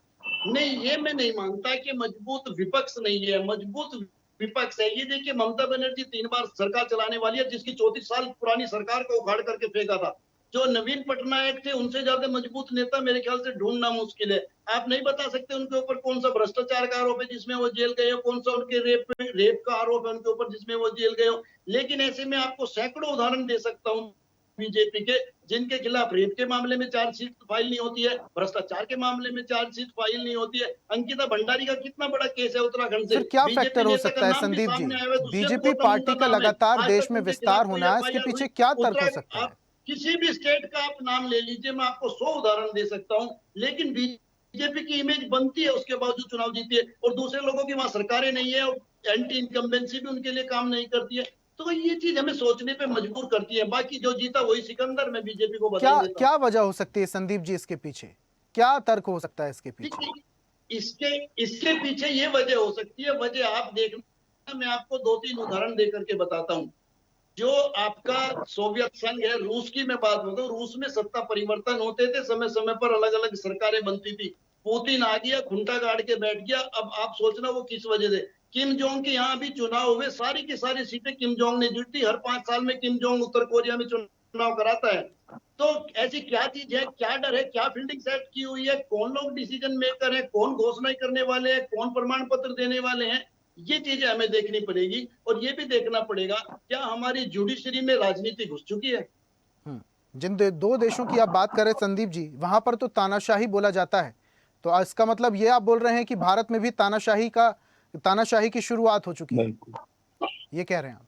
नहीं, ये मैं नहीं मानता कि मजबूत विपक्ष नहीं है, मजबूत विपक्ष है। ये देखिए, ममता बनर्जी 3 बार सरकार चलाने वाली है, जिसकी 34 साल पुरानी सरकार को उखाड़ करके फेंका था। जो नवीन पटनायक थे, उनसे ज्यादा मजबूत नेता मेरे ख्याल से ढूंढना मुश्किल है। आप नहीं बता सकते उनके ऊपर कौन सा भ्रष्टाचार का आरोप है जिसमें वो जेल गए हो, कौन सा उनके रेप का आरोप है उनके ऊपर जिसमें वो जेल गए हो। लेकिन ऐसे में आपको सैकड़ों उदाहरण दे सकता हूँ बीजेपी के, जिनके खिलाफ रेप के मामले में चार्जशीट फाइल नहीं होती है, भ्रष्टाचार के मामले में चार्जशीट फाइल नहीं होती है। अंकिता भंडारी का कितना बड़ा केस है उत्तराखंड से। फिर क्या फैक्टर हो सकता है संदीप जी? बीजेपी पार्टी का लगातार देश में विस्तार होना है, इसके पीछे क्या तर्क हो सकता है? किसी भी स्टेट का आप नाम ले लीजिए, मैं आपको 100 उदाहरण दे सकता हूँ। लेकिन बीजेपी की इमेज बनती है, उसके बावजूद चुनाव जीती है, और दूसरे लोगों की वहां सरकारें नहीं है और एंटी इनकम्बेंसी भी उनके लिए काम नहीं करती है। तो ये चीज हमें सोचने पे मजबूर करती है। बाकी जो जीता वही सिकंदर, मैं बीजेपी को बता देता हूं। क्या वजह हो सकती है संदीप जी इसके पीछे? क्या तर्क हो सकता है इसके पीछे? इसके पीछे ये वजह हो सकती है। वजह आप देखना, मैं आपको 2-3 उदाहरण देकर के बताता हूँ। जो आपका सोवियत संघ है, रूस की मैं बात करता हूँ, रूस में सत्ता परिवर्तन होते थे, समय समय पर अलग अलग सरकारें बनती थी। पुतिन आ गया, खुंटा गाड़ के बैठ गया। अब आप सोचना वो किस वजह से। किम जोंग के यहाँ भी चुनाव हुए, सारी की सारी सीटें किम जोंग ने जीती। हर 5 साल में किम जोंग उत्तर कोरिया में चुनाव कराता है। तो ऐसी क्या चीज है, क्या डर है, क्या फील्डिंग सेट की हुई है, कौन लोग डिसीजन मेकर है, कौन घोषणाएं करने वाले हैं, कौन प्रमाण पत्र देने वाले हैं, ये चीजें हमें देखनी पड़ेगी। और ये भी देखना पड़ेगा क्या हमारी जुडिशरी में राजनीति घुस चुकी है। जिन 2 देशों की आप बात कर रहे संदीप जी, वहां पर तो तानाशाही बोला जाता है, तो इसका मतलब ये आप बोल रहे हैं कि भारत में भी तानाशाही की शुरुआत हो चुकी है, ये कह रहे हैं आप?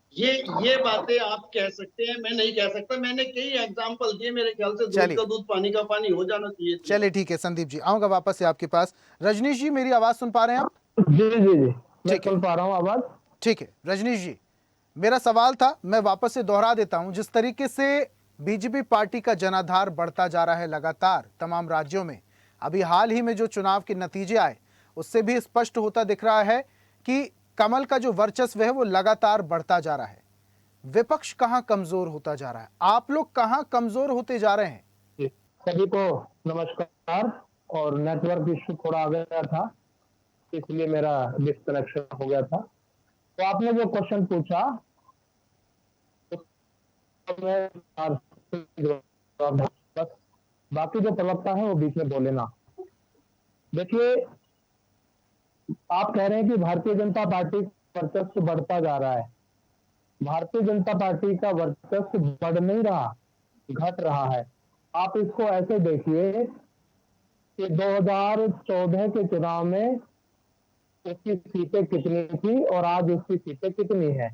ये बातें आप कह सकते हैं, मैं नहीं कह सकता। मैंने कई एग्जांपल दिए, मेरे ख्याल से दूध का दूध पानी का पानी हो जाना चाहिए। चलिए ठीक है संदीप जी, आऊंगा वापस से आपके पास। रजनीश जी, मेरी आवाज सुन पा रहे हैं आप? जी जी जी, मैं सुन पा रहा हूँ आवाज। ठीक है रजनीश जी, मेरा सवाल था, मैं वापस से दोहरा देता हूं। जिस तरीके से बीजेपी पार्टी का जनाधार बढ़ता जा रहा है लगातार तमाम राज्यों में, अभी हाल ही में जो चुनाव के नतीजे आए उससे भी स्पष्ट होता दिख रहा है कि कमल का जो वर्चस्व है वो लगातार बढ़ता जा रहा है। विपक्ष कहां कमजोर होता जा रहा है? आप लोग कहां कमजोर होते जा रहे हैं? सभी को नमस्कार। और नेटवर्क इश्यू थोड़ा आ गया था, इसलिए मेरा डिस्कनेक्शन हो गया था। तो आपने जो क्वेश्चन पूछा, बस बाकी जो प्रवक्ता है वो बीच में बोले ना। देखिए, आप कह रहे हैं कि भारतीय जनता पार्टी का वर्चस्व बढ़ता जा रहा है। भारतीय जनता पार्टी का वर्चस्व बढ़ नहीं रहा, घट रहा है। आप इसको ऐसे देखिए कि 2014 के चुनाव में उसकी सीटें कितनी थी और आज उसकी सीटें कितनी है।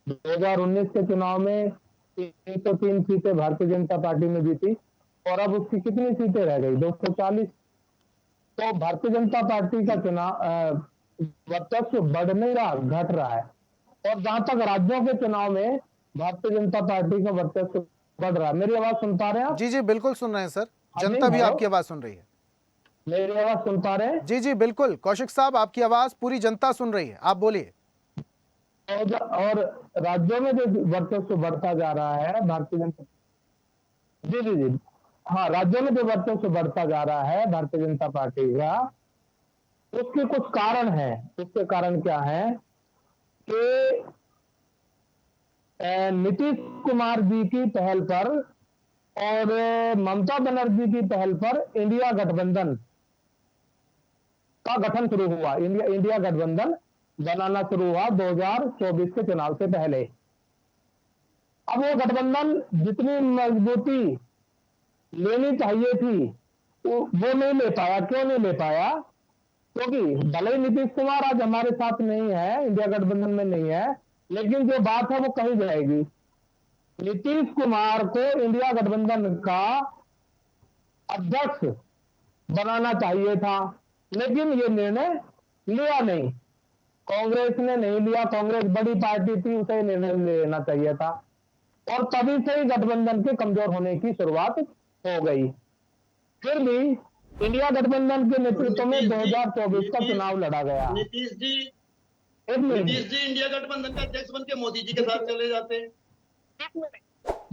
2019 के चुनाव में 303 सीटें भारतीय जनता पार्टी ने जीती और अब उसकी कितनी सीटें रह गई? 240। तो भारतीय जनता पार्टी का चुनाव वर्चस्व बढ़ नहीं रहा, घट रहा है। और जहां तक राज्यों के चुनाव में भारतीय जनता पार्टी का वर्चस्व बढ़ रहा है। मेरी आवाज सुन पा रहे हैं आप? जी जी बिल्कुल सुन रहे हैं सर, जनता भी आपकी आवाज सुन रही है। मेरी आवाज सुन पा रहे हैं? जी जी बिल्कुल कौशिक साहब, आपकी आवाज पूरी जनता सुन रही है, आप बोलिए। और राज्यों में जो वर्चस्व बढ़ता जा रहा है भारतीय जनता, जी जी जी, हाँ, राज्यों में जो वर्चस्व बढ़ता जा रहा है भारतीय जनता पार्टी का, उसके कुछ कारण हैं। उसके कारण क्या है कि नीतीश कुमार जी की पहल पर और ममता बनर्जी की पहल पर इंडिया गठबंधन का गठन शुरू हुआ। इंडिया गठबंधन बनाना शुरू हुआ 2024 के चुनाव से पहले। अब वो गठबंधन जितनी मजबूती लेनी चाहिए थी वो नहीं ले पाया। क्यों नहीं ले पाया? क्योंकि भले ही नीतीश कुमार आज हमारे साथ नहीं है, इंडिया गठबंधन में नहीं है, लेकिन जो बात है वो कही जाएगी। नीतीश कुमार को इंडिया गठबंधन का अध्यक्ष बनाना चाहिए था, लेकिन ये निर्णय लिया नहीं, कांग्रेस ने नहीं लिया। कांग्रेस बड़ी पार्टी थी, उसे निर्णय लेना चाहिए था, और तभी से ही गठबंधन के कमजोर होने की शुरुआत हो गई। फिर भी इंडिया गठबंधन के नेतृत्व में 2024 का चुनाव लड़ा गया। नीतीश जी एक मिनट, नीतीश जी इंडिया गठबंधन का अध्यक्ष बन के मोदी जी के साथ चले जाते हैं।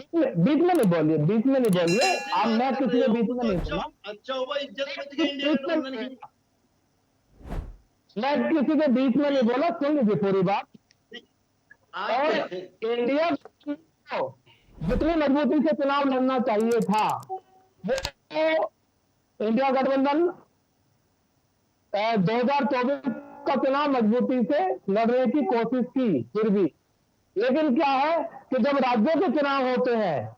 बीच में नहीं बोलिए, बीच में नहीं बोलिए आप, मैं किसी के बीच में नहीं बोला। अच्छा हुआ इज्जत बच गई इंडिया गठबंधन की। मैं किसी के बीच में नहीं बोला, सुन लीजिए पूरी बात। और इंडिया को जितनी मजबूती से चुनाव लड़ना चाहिए था, वो इंडिया गठबंधन 2024 का चुनाव मजबूती से लड़ने की कोशिश की फिर भी। लेकिन क्या है कि जब राज्यों के चुनाव होते हैं,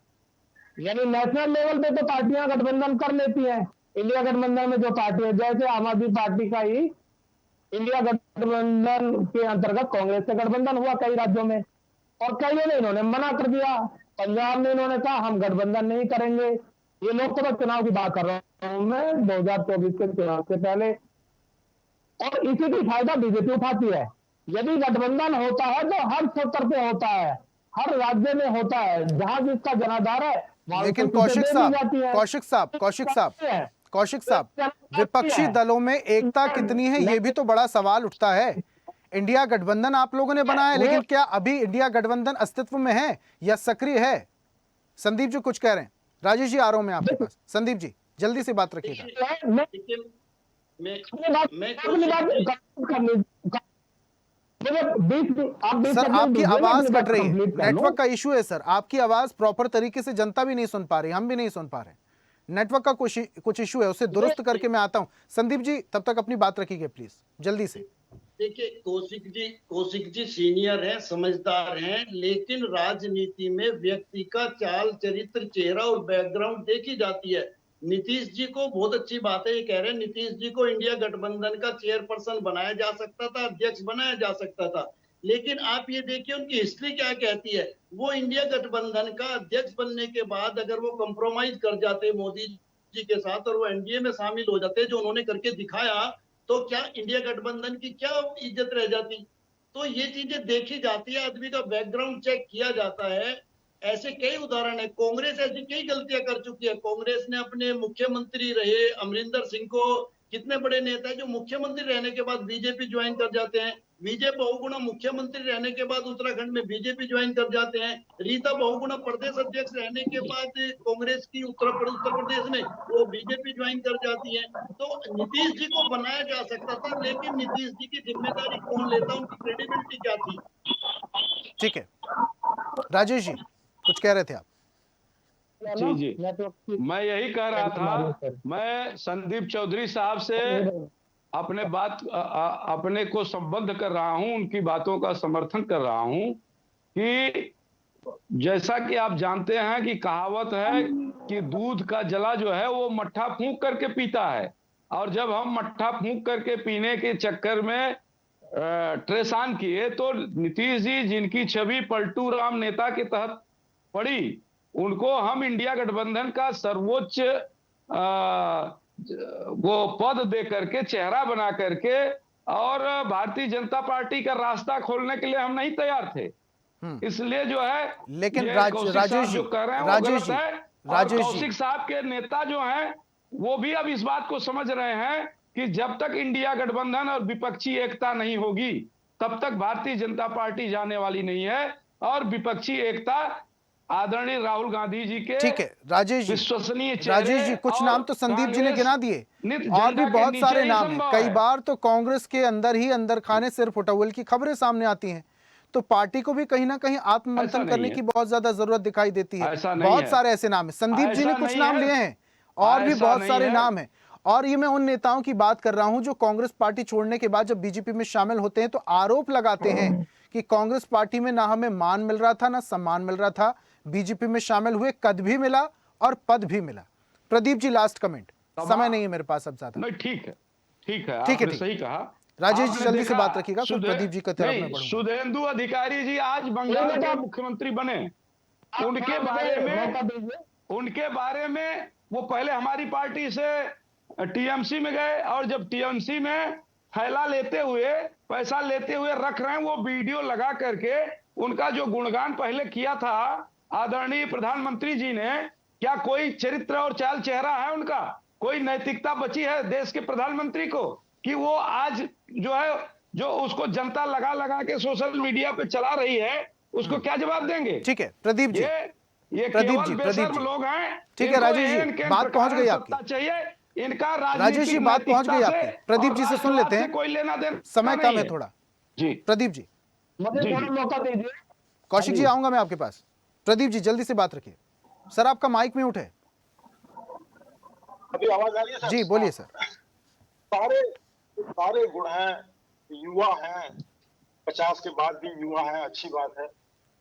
यानी नेशनल लेवल पे तो पार्टियां गठबंधन कर लेती हैं। इंडिया गठबंधन में जो पार्टी है, जैसे आम आदमी पार्टी का ही इंडिया गठबंधन के अंतर्गत कांग्रेस से गठबंधन हुआ कई राज्यों में, और कईयों ने इन्होंने मना कर दिया। पंजाब में इन्होंने कहा हम गठबंधन नहीं करेंगे। ये लोकसभा चुनाव की बात कर रहा हूं मैं, 2024 के चुनाव से पहले। और इसी की फायदा बीजेपी उठाती है। यदि गठबंधन होता है तो हर स्तर पे होता है, हर राज्य में होता है, जहां जिसका जनाधार है वहां लेकिन को सीटें दे दी जाती हैं। कौशिक साहब, विपक्षी दलों में एकता कितनी है, ये भी तो बड़ा सवाल उठता है। इंडिया गठबंधन आप लोगों ने बनाया है, लेकिन क्या अभी इंडिया गठबंधन अस्तित्व में है या सक्रिय है? संदीप जी कुछ कह रहे हैं। राजेश जी आ रहा हूं मैं आपके पास। संदीप जी जल्दी से बात रखिएगा। सर आपकी आवाज कट रही है, नेटवर्क का इशू है सर, आपकी आवाज प्रॉपर तरीके से जनता भी नहीं सुन पा रही, हम भी नहीं सुन पा रहे। नेटवर्क का कुछ इशू है, उसे दुरुस्त करके मैं आता हूं। संदीप जी तब तक अपनी बात रखिए प्लीज, जल्दी से। देखिए कौशिक जी सीनियर हैं, समझदार हैं, लेकिन राजनीति में व्यक्ति का चाल चरित्र, चेहरा और बैकग्राउंड देखी जाती है। नीतीश जी को बहुत अच्छी बात है, ये कह रहे हैं नीतीश जी को इंडिया गठबंधन का चेयरपर्सन बनाया जा सकता था, अध्यक्ष बनाया जा सकता था, लेकिन आप ये देखिए उनकी हिस्ट्री क्या कहती है। वो इंडिया गठबंधन का अध्यक्ष बनने के बाद अगर वो कंप्रोमाइज कर जाते मोदी जी के साथ और वो एनडीए में शामिल हो जाते, जो उन्होंने करके दिखाया, तो क्या इंडिया गठबंधन की क्या इज्जत रह जाती? तो ये चीजें देखी जाती है, आदमी का बैकग्राउंड चेक किया जाता है। ऐसे कई उदाहरण है, कांग्रेस ऐसी कई गलतियां कर चुकी है। कांग्रेस ने अपने मुख्यमंत्री रहे अमरिंदर सिंह को, कितने बड़े नेता है जो मुख्यमंत्री रहने के बाद बीजेपी ज्वाइन कर जाते हैं। विजय बहुगुणा मुख्यमंत्री रहने के बाद उत्तराखंड में बीजेपी ज्वाइन कर जाते हैं। रीता बहुगुणा प्रदेश अध्यक्ष रहने के बाद कांग्रेस की उत्तर प्रदेश में वो बीजेपी ज्वाइन कर जाती है। तो नीतीश जी को बनाया जा सकता था, लेकिन नीतीश जी की जिम्मेदारी कौन लेता, उनकी क्रेडिबिलिटी क्या थी? ठीक है राजेश जी कुछ कह रहे थे आप? जी मैं यही कह रहा था, मैं संदीप चौधरी साहब से अपने को संबद्ध कर रहा हूं, उनकी बातों का समर्थन कर रहा हूं कि जैसा कि आप जानते हैं कि कहावत है कि दूध का जला जो है वो मट्ठा फूंक करके पीता है, और जब हम मट्ठा फूंक करके पीने के चक्कर में ट्रेसान किए तो नीतीश जी जिनकी छवि पलटू राम नेता के तहत पड़ी, उनको हम इंडिया गठबंधन का सर्वोच्च वो पद दे करके, चेहरा बना करके, और भारतीय जनता पार्टी का रास्ता खोलने के लिए हम नहीं तैयार थे। इसलिए जो है, लेकिन राजेश जो कह रहे हैं वो गलत है। राजेश कौशिक साहब के नेता जो हैं वो भी अब इस बात को समझ रहे हैं कि जब तक इंडिया गठबंधन और विपक्षी एकता नहीं होगी तब तक भारतीय जनता पार्टी जाने वाली नहीं है। और विपक्षी एकता आदरणीय राहुल गांधी जी के ठीक है राजेश जी, विश्वसनीय राजेश जी कुछ नाम तो संदीप जी ने गिना दिए और भी बहुत सारे नाम हैं। कई बार तो कांग्रेस के अंदर ही अंदर खाने सिर फुटवल की खबरें सामने आती हैं, तो पार्टी को भी कहीं ना कहीं आत्ममंथन करने की बहुत ज्यादा जरूरत दिखाई देती है। बहुत सारे ऐसे नाम है, संदीप जी ने कुछ नाम लिए हैं और भी बहुत सारे नाम हैं। और ये मैं उन नेताओं की बात कर रहा हूं जो कांग्रेस पार्टी छोड़ने के बाद जब बीजेपी में शामिल होते हैं तो आरोप लगाते हैं कि कांग्रेस पार्टी में ना हमें मान मिल रहा था ना सम्मान मिल रहा था, बीजेपी में शामिल हुए कद भी मिला और पद भी मिला। प्रदीप जी लास्ट कमेंट, समय नहीं है मेरे पास अब ज्यादा। नहीं ठीक है, ठीक है, ठीक है, आपने सही कहा। राजेश जी जल्दी से बात रखिएगा, फिर प्रदीप जी की तरफ मैं बढ़ूंगा। शुभेंदु अधिकारी जी आज बंगाल के मुख्यमंत्री बने। उनके बारे में वो पहले हमारी पार्टी से टीएमसी में गए और जब टीएमसी में थैला लेते हुए पैसा लेते हुए रख रहे हैं, वो वीडियो लगा करके उनका जो गुणगान पहले किया था आदरणीय प्रधानमंत्री जी ने, क्या कोई चरित्र और चाल चेहरा है उनका? कोई नैतिकता बची है देश के प्रधानमंत्री को कि वो आज जो है जो उसको जनता लगा लगा के सोशल मीडिया पे चला रही है, उसको क्या जवाब देंगे? ठीक है प्रदीप जी, ये प्रदीप जी लोग हैं। ठीक है राजेश जी, बात पहुंच गई आपकी। चाहिए इनका राजेश जी, बात पहुंच गई आपकी। प्रदीप जी से सुन लेते हैं, कोई लेना देना समय कम है थोड़ा। जी प्रदीप जी, मुझे थोड़ा मौका दीजिए। कौशिक जी आऊंगा मैं आपके पास। प्रदीप जी जल्दी से बात रखिए। सर आपका माइक म्यूट है। अभी आवाज आ रही है सर? जी बोलिए सर। सारे गुण हैं, युवा हैं, 50 के बाद भी युवा हैं, अच्छी बात है।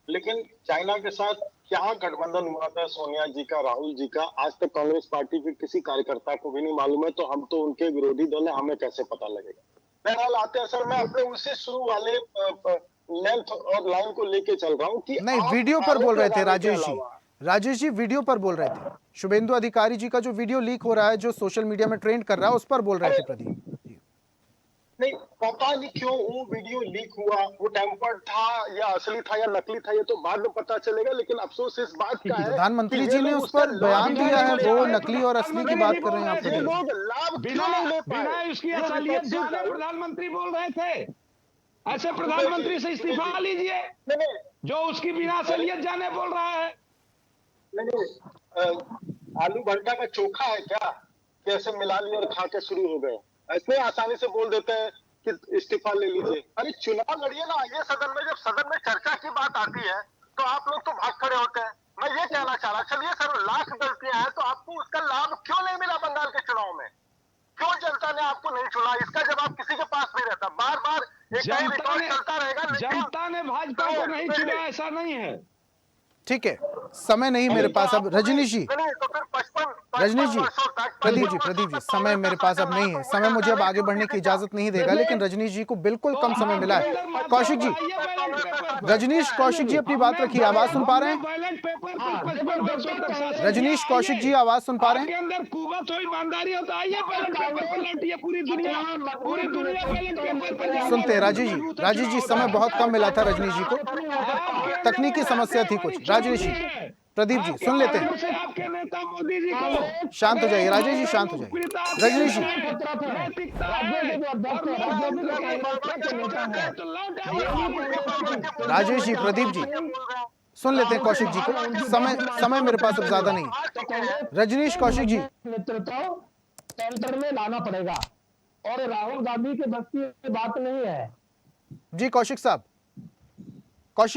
लेकिन चाइना के साथ क्या गठबंधन हुआ था सोनिया जी का, राहुल जी का, आज तक कांग्रेस पार्टी के किसी कार्यकर्ता को भी नहीं मालूम है, तो हम तो उनके विरोधी दल है, हमें कैसे पता लगेगा? बहरहाल आते हैं सर, मैं अपने उसी शुरू वाले लेंथ और लाइन को लेके चल रहा हूँ कि नहीं, वीडियो पर बोल रहे थे राजेश जी। राजेश जी वीडियो पर बोल रहे थे। शुभेंदु अधिकारी जी का जो वीडियो लीक हो रहा है, जो सोशल मीडिया में ट्रेंड कर रहा है, उस पर बोल रहे थे प्रदीप। नहीं पता नहीं क्यों वो वीडियो लीक हुआ, वो टेम्पर्ड था या असली था या नकली था, ये तो बाद में पता चलेगा। लेकिन अफसोस इस बात का है प्रधानमंत्री जी ने उस पर बयान दिया है, वो नकली और असली की बात कर रहे हैं आप। लोग लाभ क्यों नहीं ले पाए? बिना उसकी असलियत जाने प्रधानमंत्री बोल रहे थे। ऐसे प्रधानमंत्री से इस्तीफा लीजिए जो उसकी बिना असलियत जाने बोल रहा है। नहीं, आलू भंटा का चोखा है क्या, कैसे मिला लिए और खा के शुरू हो गए? ऐसे आसानी से बोल देते हैं कि इस्तीफा ले लीजिए। अरे चुनाव लड़िए ना, ये सदन में, जब सदन में चर्चा की बात आती है तो आप लोग तो भाग खड़े होते हैं। मैं ये कहना चाह रहा, चलिए सर लाख गलतियां हैं, तो आपको उसका लाभ क्यों नहीं मिला बंगाल के चुनाव में? क्यों जनता ने आपको नहीं चुना? इसका जवाब किसी के पास नहीं रहता। बार बार एक नई रिकॉर्ड चलता रहेगा। जनता ने भाजपा को नहीं चुना, ऐसा नहीं है। ठीक है, समय नहीं मेरे पास अब। रजनीश जी, रजनीश जी, प्रदीप जी, समय मेरे पास अब नहीं है। समय मुझे अब आगे बढ़ने की इजाजत नहीं देगा, लेकिन रजनीश जी को बिल्कुल कम समय मिला है। कौशिक जी, रजनीश कौशिक जी अपनी बात रखिए। आवाज सुन पा रहे हैं? रजनीश कौशिक जी आवाज सुन पा रहे हैं? अंदर कुवत हो, ईमानदारी हो तो आइए बैलेट पेपर पर लौटिए। पूरी दुनिया बैलेट पेपर पर सुनते हैं। राजेश जी समय बहुत कम मिला था रजनीश जी को, तकनीकी समस्या थी कुछ। राजेश जी, प्रदीप जी सुन लेते हैं। आपके नेता मोदी जी को शांत हो जाइए राजेश जी, शांत हो जाइए। रजनीश जी, राजेश जी, प्रदीप जी सुन लेते हैं कौशिक जी को। समय मेरे पास अब ज्यादा नहीं। रजनीश कौशिक जी, नेतृत्व सेंटर में लाना पड़ेगा और राहुल गांधी के बस की बात नहीं है। जी कौशिक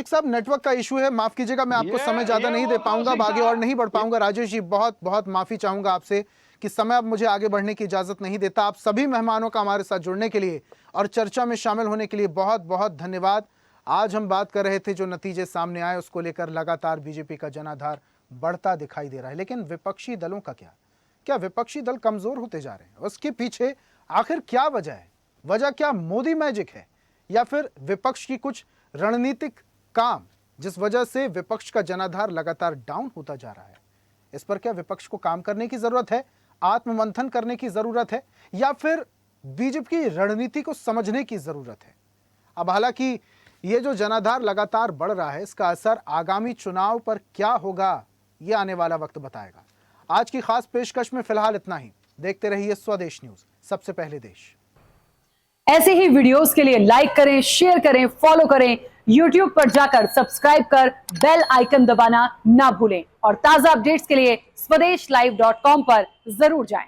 साहब नेटवर्क का इशू है, माफ कीजिएगा, मैं आपको समय ज्यादा नहीं दे पाऊंगा, आगे और नहीं बढ़ पाऊंगा। राजेश जी बहुत बहुत माफी चाहूंगा आपसे कि समय अब मुझे आगे बढ़ने की इजाजत नहीं देता। आप सभी मेहमानों का हमारे साथ जुड़ने के लिए और चर्चा में शामिल होने के लिए बहुत बहुत धन्यवाद। आज हम बात कर रहे थे जो नतीजे सामने आए उसको लेकर लगातार बीजेपी का जनाधार बढ़ता दिखाई दे रहा है, लेकिन विपक्षी दलों का क्या विपक्षी दल कमजोर होते जा रहे हैं? उसके पीछे आखिर क्या वजह है? वजह क्या मोदी मैजिक है या फिर विपक्ष की कुछ रणनीतिक काम जिस वजह से विपक्ष का जनाधार लगातार डाउन होता जा रहा है? इस पर क्या विपक्ष को काम करने की जरूरत है, आत्ममंथन करने की जरूरत है, या फिर बीजेपी की रणनीति को समझने की जरूरत है? अब हालांकि ये जो जनाधार लगातार बढ़ रहा है, इसका असर आगामी चुनाव पर क्या होगा, ये आने वाला वक्त बताएगा। आज की खास पेशकश में फिलहाल इतना ही। देखते रहिए स्वदेश न्यूज, सबसे पहले देश। ऐसे ही वीडियोस के लिए लाइक करें, शेयर करें, फॉलो करें, YouTube पर जाकर सब्सक्राइब कर बेल आइकन दबाना ना भूलें और ताजा अपडेट्स के लिए स्वदेशलाइव.com पर जरूर जाएं।